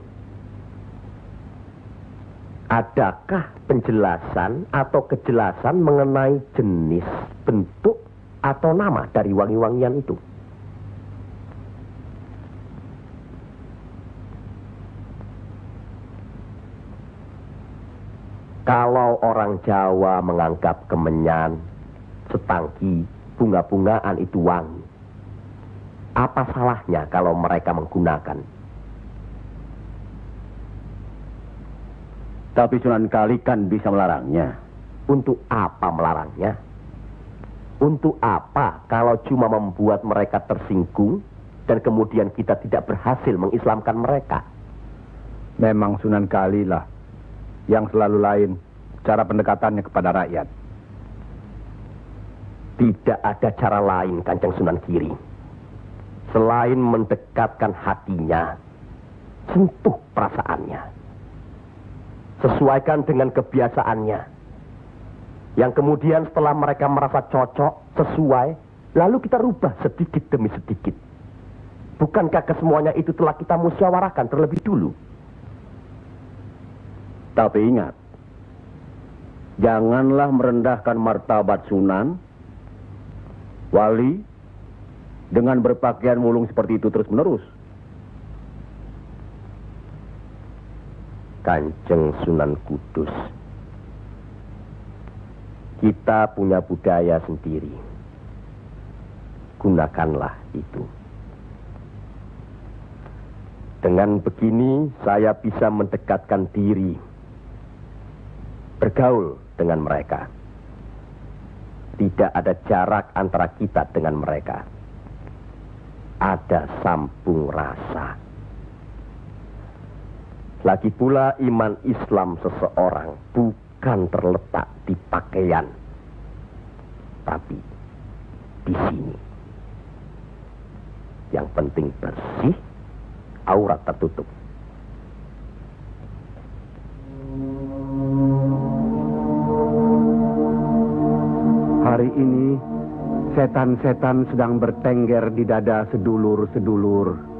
C: Adakah penjelasan atau kejelasan mengenai jenis, bentuk, atau nama dari wangi-wangian itu? Kalau orang Jawa menganggap kemenyan, setangki, bunga-bungaan itu wangi, apa salahnya kalau mereka menggunakan?
A: Tapi Sunan Kali kan bisa melarangnya.
C: Untuk apa melarangnya? Untuk apa kalau cuma membuat mereka tersinggung dan kemudian kita tidak berhasil mengislamkan mereka?
B: Memang Sunan Kali lah yang selalu lain cara pendekatannya kepada rakyat.
C: Tidak ada cara lain, Kanjeng Sunan Giri, selain mendekatkan hatinya, sentuh perasaannya, sesuaikan dengan kebiasaannya, yang kemudian setelah mereka merasa cocok, sesuai, lalu kita rubah sedikit demi sedikit. Bukankah kesemuanya itu telah kita musyawarahkan terlebih dulu?
A: Tapi ingat, janganlah merendahkan martabat Sunan, wali, dengan berpakaian mulung seperti itu terus-menerus.
C: Kanjeng Sunan Kudus, kita punya budaya sendiri. Gunakanlah itu. Dengan begini saya bisa mendekatkan diri, bergaul dengan mereka. Tidak ada jarak antara kita dengan mereka. Ada sambung rasa. Lagi pula iman Islam seseorang bukan terletak di pakaian, tapi di sini. Yang penting bersih, aurat tertutup.
B: Hari ini, setan-setan sedang bertengger di dada sedulur-sedulur.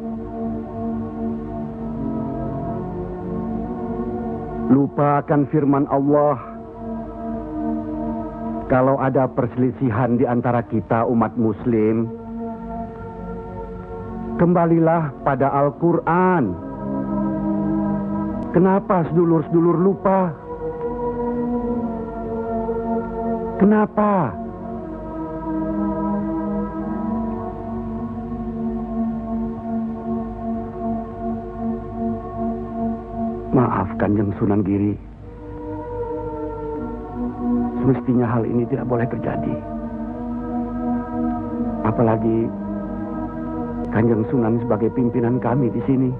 B: Lupa akan firman Allah. Kalau ada perselisihan di antara kita umat muslim, kembalilah pada Al-Quran. Kenapa sedulur-sedulur lupa? Kenapa? Maaf Kanjeng Sunan Giri. Semestinya hal ini tidak boleh terjadi. Apalagi Kanjeng Sunan sebagai pimpinan kami di sini.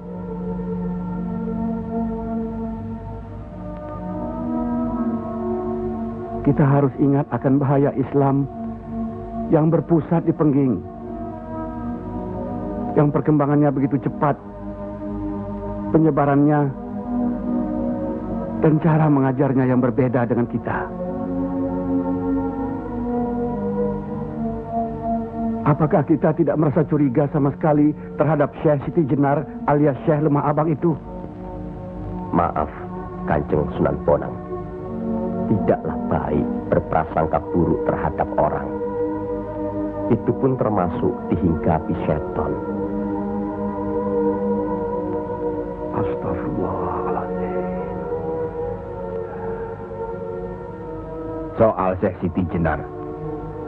B: Kita harus ingat akan bahaya Islam yang berpusat di Pengging, yang perkembangannya begitu cepat, penyebarannya dan cara mengajarnya yang berbeda dengan kita. Apakah kita tidak merasa curiga sama sekali terhadap Syekh Siti Jenar alias Syekh Lemah Abang itu?
C: Maaf, Kanjeng Sunan Bonang. Tidaklah baik berprasangka buruk terhadap orang. Itu pun termasuk dihinggapi setan.
B: Astagfirullahaladzim.
G: Soal Syekh Siti Jenar,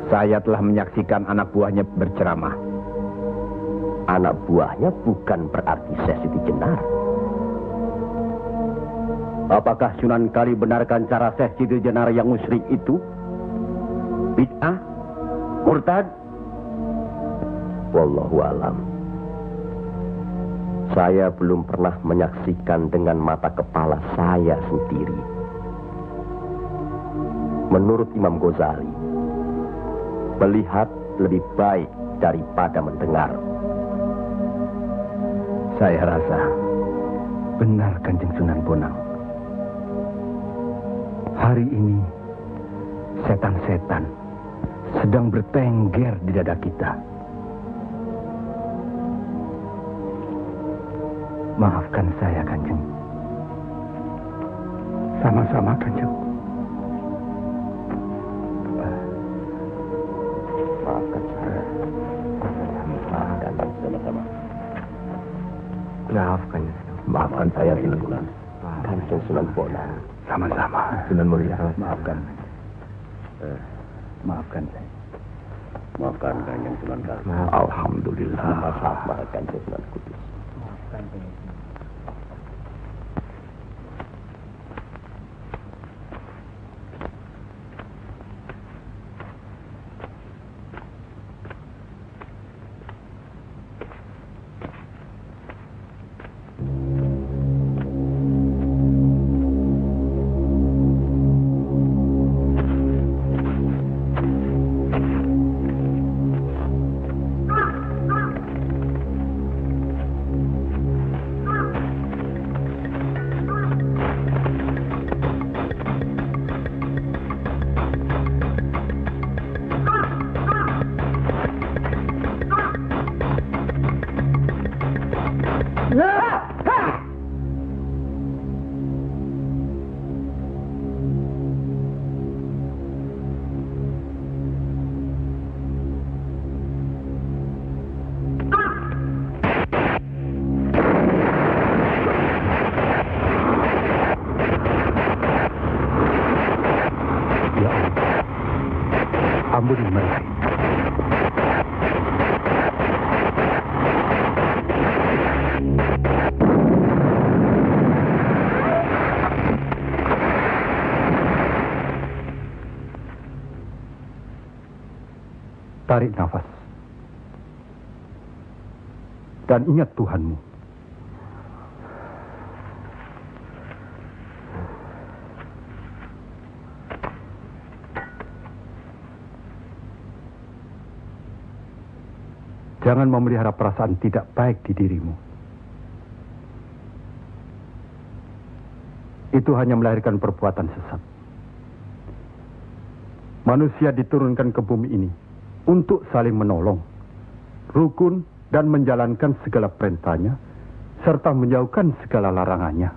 G: saya telah menyaksikan anak buahnya berceramah.
C: Anak buahnya bukan berarti Syekh Siti Jenar.
A: Apakah Sunan Kali benarkan cara Syekh Siti Jenar yang musyrik itu? Bid'ah? Murtad?
C: Wallahu alam. Saya belum pernah menyaksikan dengan mata kepala saya sendiri. Menurut Imam Ghazali, melihat lebih baik daripada mendengar.
F: Saya rasa benar Kanjeng Sunan Bonang. Hari ini setan-setan sedang bertengger di dada kita. Maafkan saya, Kanjeng.
B: Sama-sama, Kanjeng.
C: Maafkan saya. Maafkan sama-sama.
F: Maafkan.
C: Maafkan saya, Sunan. Kanjeng Sunan Bonang.
B: Sama-sama.
F: Sunan Muria.
B: Maafkan. Maafkan saya.
A: Maafkan Kanjeng Sunan Kali.
C: Alhamdulillah. Maafkan Kanjeng Sunan Kudus.
B: Maafkan saya.
F: Ampuni mereka. Tarik nafas. Dan ingat Tuhanmu. Jangan memelihara perasaan tidak baik di dirimu. Itu hanya melahirkan perbuatan sesat. Manusia diturunkan ke bumi ini untuk saling menolong, rukun, dan menjalankan segala perintahnya, serta menjauhkan segala larangannya.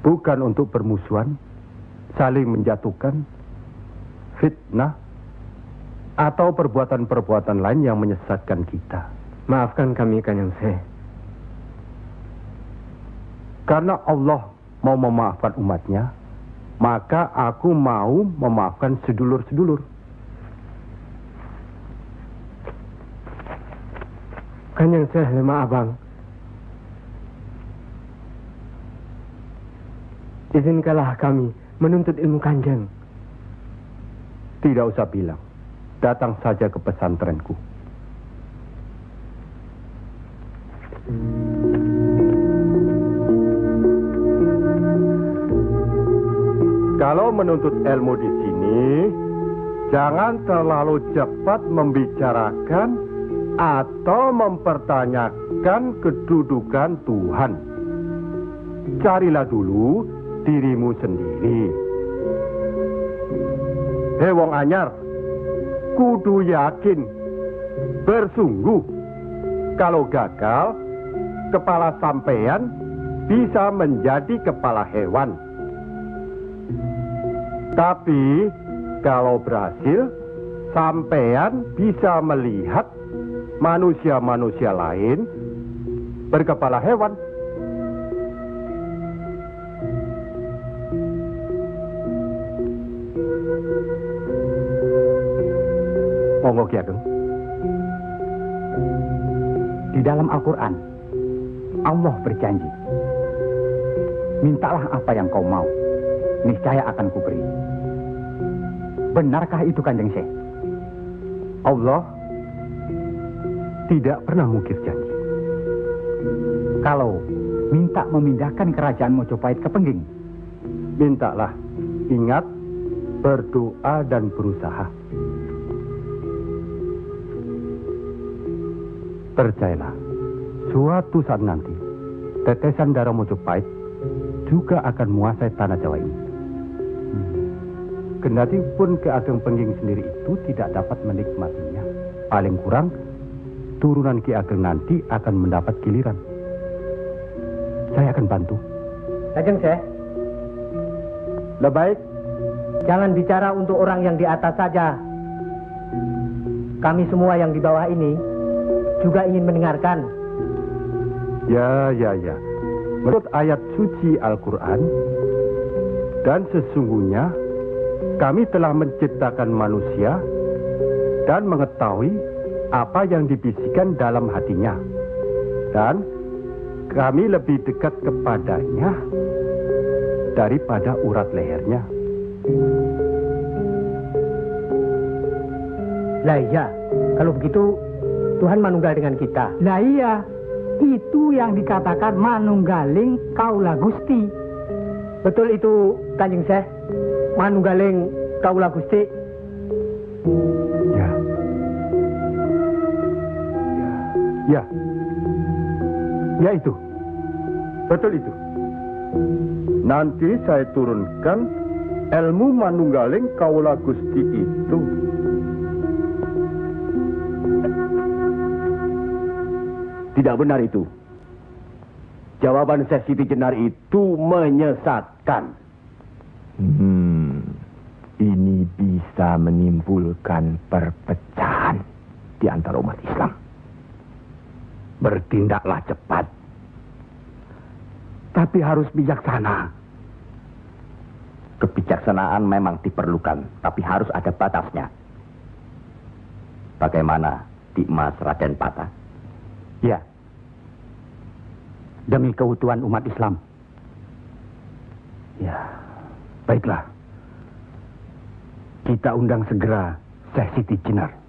F: Bukan untuk bermusuhan, saling menjatuhkan, fitnah, atau perbuatan-perbuatan lain yang menyesatkan kita.
J: Maafkan kami, Kanjeng Syekh.
F: Karena Allah mau memaafkan umatnya, maka aku mau memaafkan sedulur-sedulur.
J: Kanjeng Syekh, lemah abang. Izinkanlah kami menuntut ilmu Kanjeng.
F: Tidak usah bilang. Datang saja ke pesantrenku. Kalau menuntut ilmu di sini, jangan terlalu cepat membicarakan atau mempertanyakan kedudukan Tuhan. Carilah dulu dirimu sendiri. Hei wong anyar, kudu yakin, bersungguh. Kalau gagal, kepala sampean bisa menjadi kepala hewan. Tapi kalau berhasil, sampean bisa melihat manusia-manusia lain berkepala hewan. Monggo Ki Ageng.
B: Di dalam Al-Quran, Allah berjanji, mintalah apa yang kau mau, niscaya akan kuberi. Benarkah itu Kanjeng Syekh?
F: Allah tidak pernah mungkir janji.
B: Kalau minta memindahkan kerajaan Mojopahit ke Pengging,
F: Mintalah, ingat, berdoa dan berusaha. Percayalah, suatu saat nanti, tetesan darah Mojopahit juga akan menguasai tanah Jawa ini. Kendati pun Ki Ageng Pengging sendiri itu tidak dapat menikmatinya, paling kurang turunan Ki Ageng nanti akan mendapat giliran. Saya akan bantu.
J: Kanjeng Syekh,
F: Lebih baik,
J: jangan bicara untuk orang yang di atas saja. Kami semua yang di bawah ini juga ingin mendengarkan.
F: ya. Menurut ayat suci Al-Quran, dan sesungguhnya kami telah menciptakan manusia dan mengetahui apa yang dibisikkan dalam hatinya. Dan kami lebih dekat kepadanya daripada urat lehernya.
J: Lah iya, kalau begitu Tuhan manunggal dengan kita.
K: Lah iya, itu yang dikatakan manunggaling kaula Gusti.
J: Betul itu Kanjeng Syekh, manunggaling kaula Gusti.
F: Ya itu. Betul itu. Nanti saya turunkan ilmu manunggaling kaula Gusti itu.
A: Tidak benar itu. Jawaban Syekh Siti Jenar itu menyesatkan.
B: Ini bisa menimbulkan perpecahan di antara umat Islam. Bertindaklah cepat. Tapi harus bijaksana. Kebijaksanaan memang diperlukan, tapi harus ada batasnya. Bagaimana Dimas Raden Patah? Ya. Demi keutuhan umat Islam. Ya, baiklah. Kita undang segera Syekh Siti Jenar.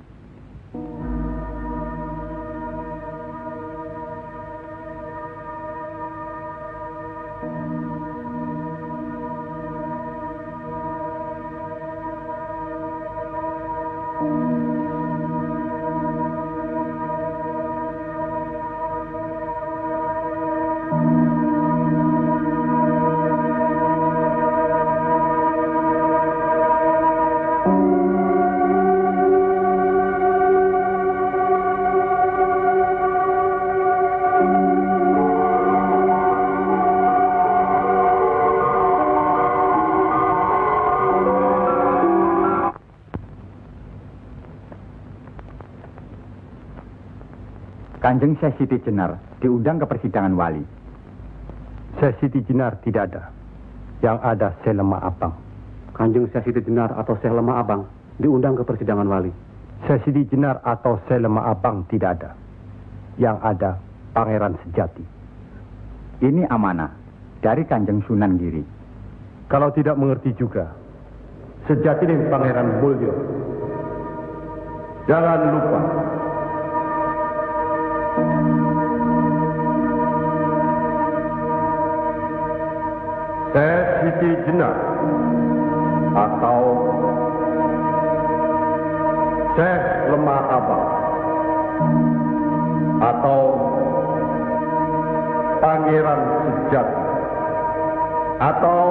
B: Kanjeng Syekh Siti Jenar diundang ke persidangan wali.
F: Syekh Siti Jenar tidak ada. Yang ada Syekh Lemah Abang.
E: Kanjeng Syekh Siti Jenar atau Syekh Lemah Abang diundang ke persidangan wali.
F: Syekh Siti Jenar atau Syekh Lemah Abang tidak ada. Yang ada Pangeran Sejati.
B: Ini amanah dari Kanjeng Sunan Giri.
F: Kalau tidak mengerti juga, Sejati dan Pangeran Mulyo. Jangan lupa. Syekh Siti Jenar atau Syekh Lemah Abang atau Pangeran Sejati atau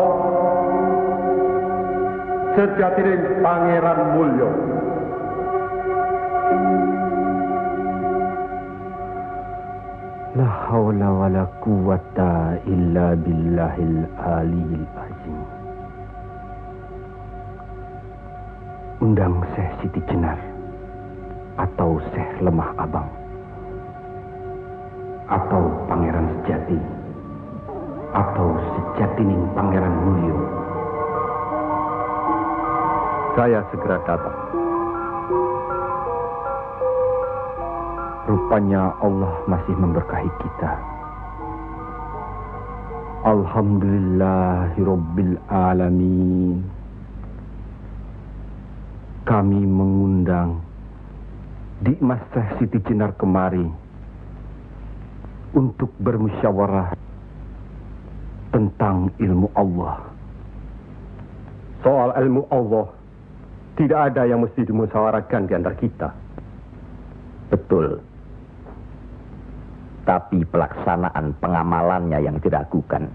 F: Sejati dan Pangeran Mulyo.
B: La haula wa la quwata illa billahil aliyil azim. Undang Syekh Siti Jenar atau Syekh Lemah Abang atau Pangeran Sejati atau Sejatining Pangeran Mulyo.
F: Saya segera datang.
B: Rupanya Allah masih memberkahi kita. Alhamdulillahirabbil alamin. Kami mengundang Dikmas Syekh Siti Jenar kemari untuk bermusyawarah tentang ilmu Allah. Soal ilmu Allah, tidak ada yang mesti dimusyawarahkan di antara kita.
C: Betul. Tapi pelaksanaan pengamalannya yang diragukan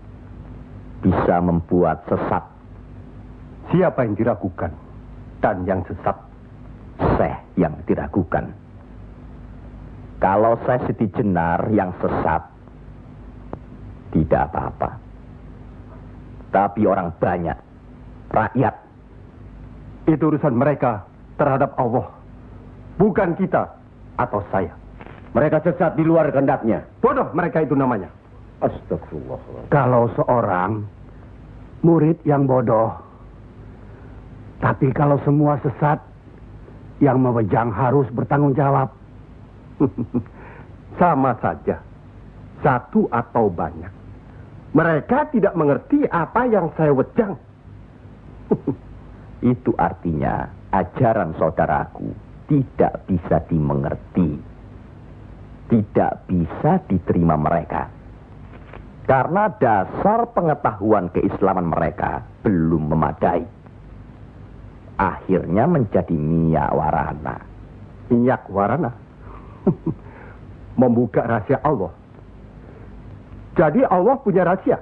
C: bisa membuat sesat.
B: Siapa yang diragukan dan yang sesat?
C: Syekh yang diragukan. Kalau Syekh Siti Jenar yang sesat, tidak apa-apa. Tapi orang banyak, rakyat,
B: itu urusan mereka terhadap Allah, bukan kita atau saya.
A: Mereka sesat di luar kehendaknya.
B: Bodoh mereka itu namanya.
A: Astagfirullah.
F: Kalau seorang murid yang bodoh, tapi kalau semua sesat, yang mewegang harus bertanggung jawab.
B: Sama saja, satu atau banyak. Mereka tidak mengerti apa yang saya wejang.
C: Itu artinya ajaran saudaraku tidak bisa dimengerti. Tidak bisa diterima mereka. Karena dasar pengetahuan keislaman mereka belum memadai. Akhirnya menjadi miyak warana.
B: Minyak warana? Membuka rahasia Allah. Jadi Allah punya rahasia.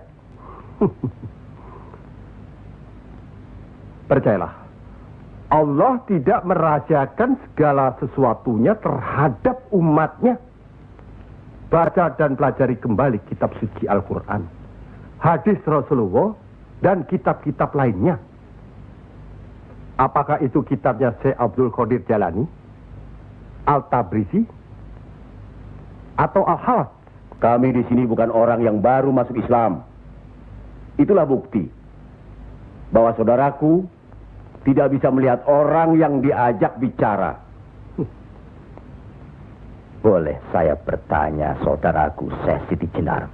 B: Percayalah, Allah tidak merahasiakan segala sesuatunya terhadap umatnya. Baca dan pelajari kembali kitab suci Al-Quran, hadis Rasulullah, dan kitab-kitab lainnya. Apakah itu kitabnya Syekh Abdul Qadir Jalani, Al-Tabrizi, atau Al-Halas?
A: Kami di sini bukan orang yang baru masuk Islam. Itulah bukti bahwa saudaraku tidak bisa melihat orang yang diajak bicara.
C: Boleh saya bertanya, saudaraku Syekh Siti Jenar?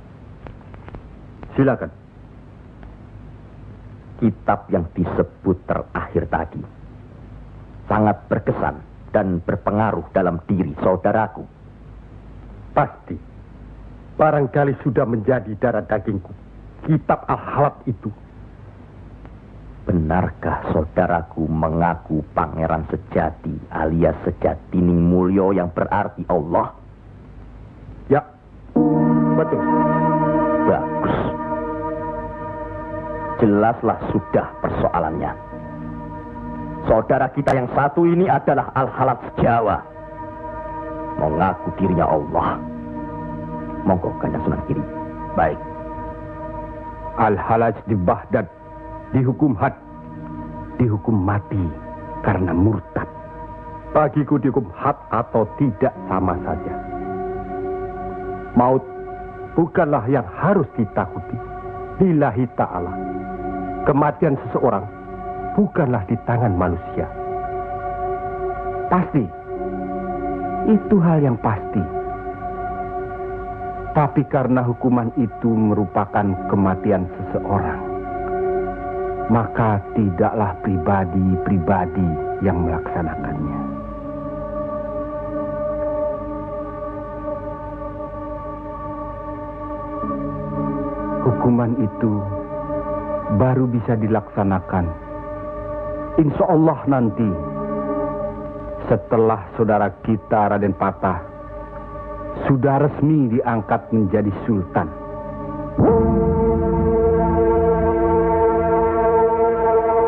B: Silakan.
C: Kitab yang disebut terakhir tadi sangat berkesan dan berpengaruh dalam diri saudaraku.
B: Pasti. Barangkali sudah menjadi darah dagingku. Kitab Al-Halat itu.
C: Benarkah saudaraku mengaku pangeran sejati alias Sejatining Mulyo yang berarti Allah?
B: Ya, betul.
C: Bagus. Jelaslah sudah persoalannya. Saudara kita yang satu ini adalah Al-Halat Jawa. Mengaku dirinya Allah. Monggo Kanjeng Sunan Giri.
B: Baik. Al-Halaj di Baghdad dihukum had, dihukum mati karena murtad. Bagiku dihukum had atau tidak sama saja. Maut bukanlah yang harus ditakuti. Lillahi ta'ala. Kematian seseorang bukanlah di tangan manusia. Pasti. Itu hal yang pasti. Tapi karena hukuman itu merupakan kematian seseorang, maka tidaklah pribadi-pribadi yang melaksanakannya. Hukuman itu baru bisa dilaksanakan, insya Allah nanti, setelah saudara kita Raden Patah sudah resmi diangkat menjadi sultan.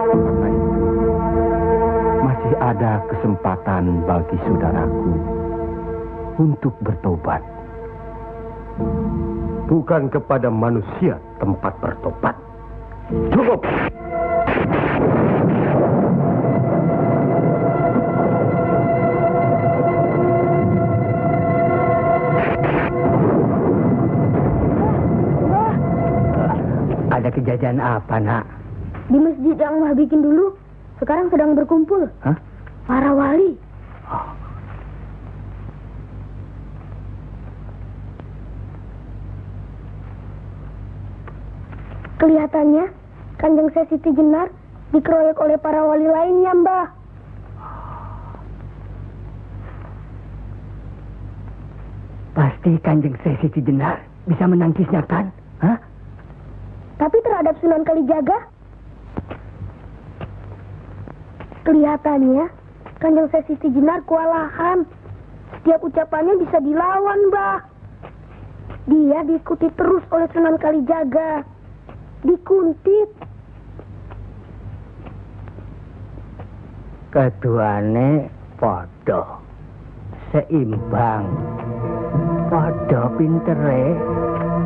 B: Karena itu, masih ada kesempatan bagi saudaraku untuk bertobat. Bukan kepada manusia tempat bertobat. Cukup!
K: Ada kejadian apa, Nak?
H: Di masjid yang Mbah bikin dulu, sekarang sedang berkumpul.
K: Hah?
H: Para wali. Kelihatannya Kanjeng Siti Jenar dikeroyok oleh para wali lainnya, Mbah.
K: Pasti Kanjeng Siti Jenar bisa menangkisnya, kan? Hah?
H: Tapi terhadap Sunan Kalijaga, kelihatannya Kanjeng Siti Jenar kewalahan. Setiap ucapannya bisa dilawan, Mbah. Dia diikuti terus oleh Sunan Kalijaga. Dikuntit.
K: Keduane padha seimbang, padha pintere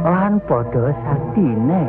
K: lan padha saktine.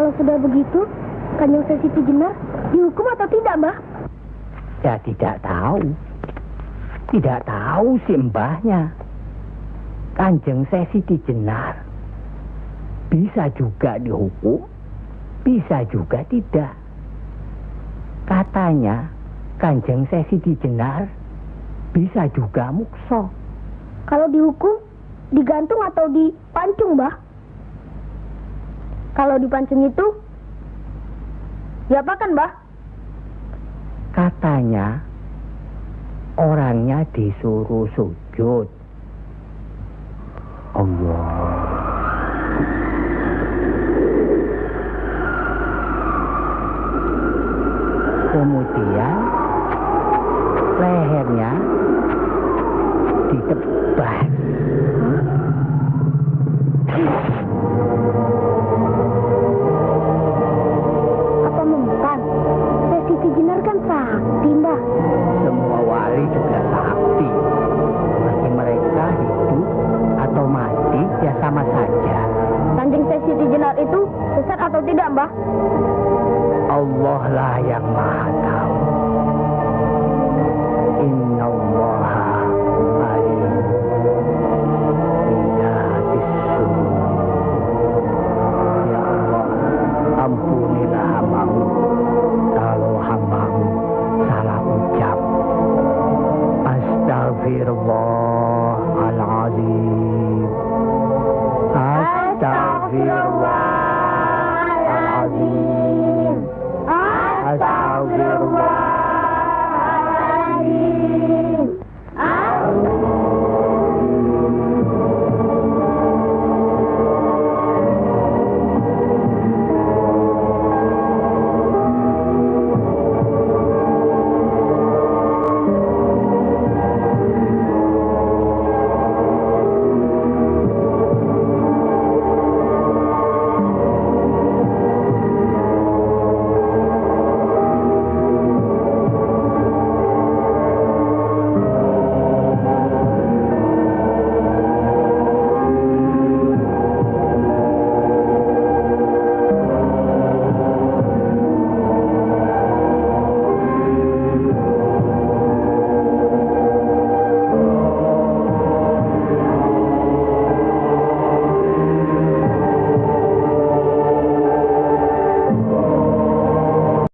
H: Kalau sudah begitu, Kanjeng Siti Jenar dihukum atau tidak, Mbah?
K: Ya tidak tahu. Tidak tahu si mbahnya. Kanjeng Siti Jenar bisa juga dihukum, bisa juga tidak. Katanya Kanjeng Siti Jenar bisa juga mukso.
H: Kalau dihukum, digantung atau dipancung, Mbah? Kalau dipancung itu, diapakan, Mbah?
K: Katanya orangnya disuruh sujud.
B: Allah.
K: Kemudian lehernya ditebas.
H: Apa membukan? Siti Jenar kan sakti, Mbah.
K: Semua wali juga sakti. Bagi mereka hidup atau mati ya sama saja.
H: Kanjeng Siti Jenar itu sesat atau tidak, Mbah?
K: Allah lah yang maha tahu. Inna allaha alim bidatis sudur. Ya Allah, ampunilah hambamu kalau hambamu salah ucap. Astagfirullah.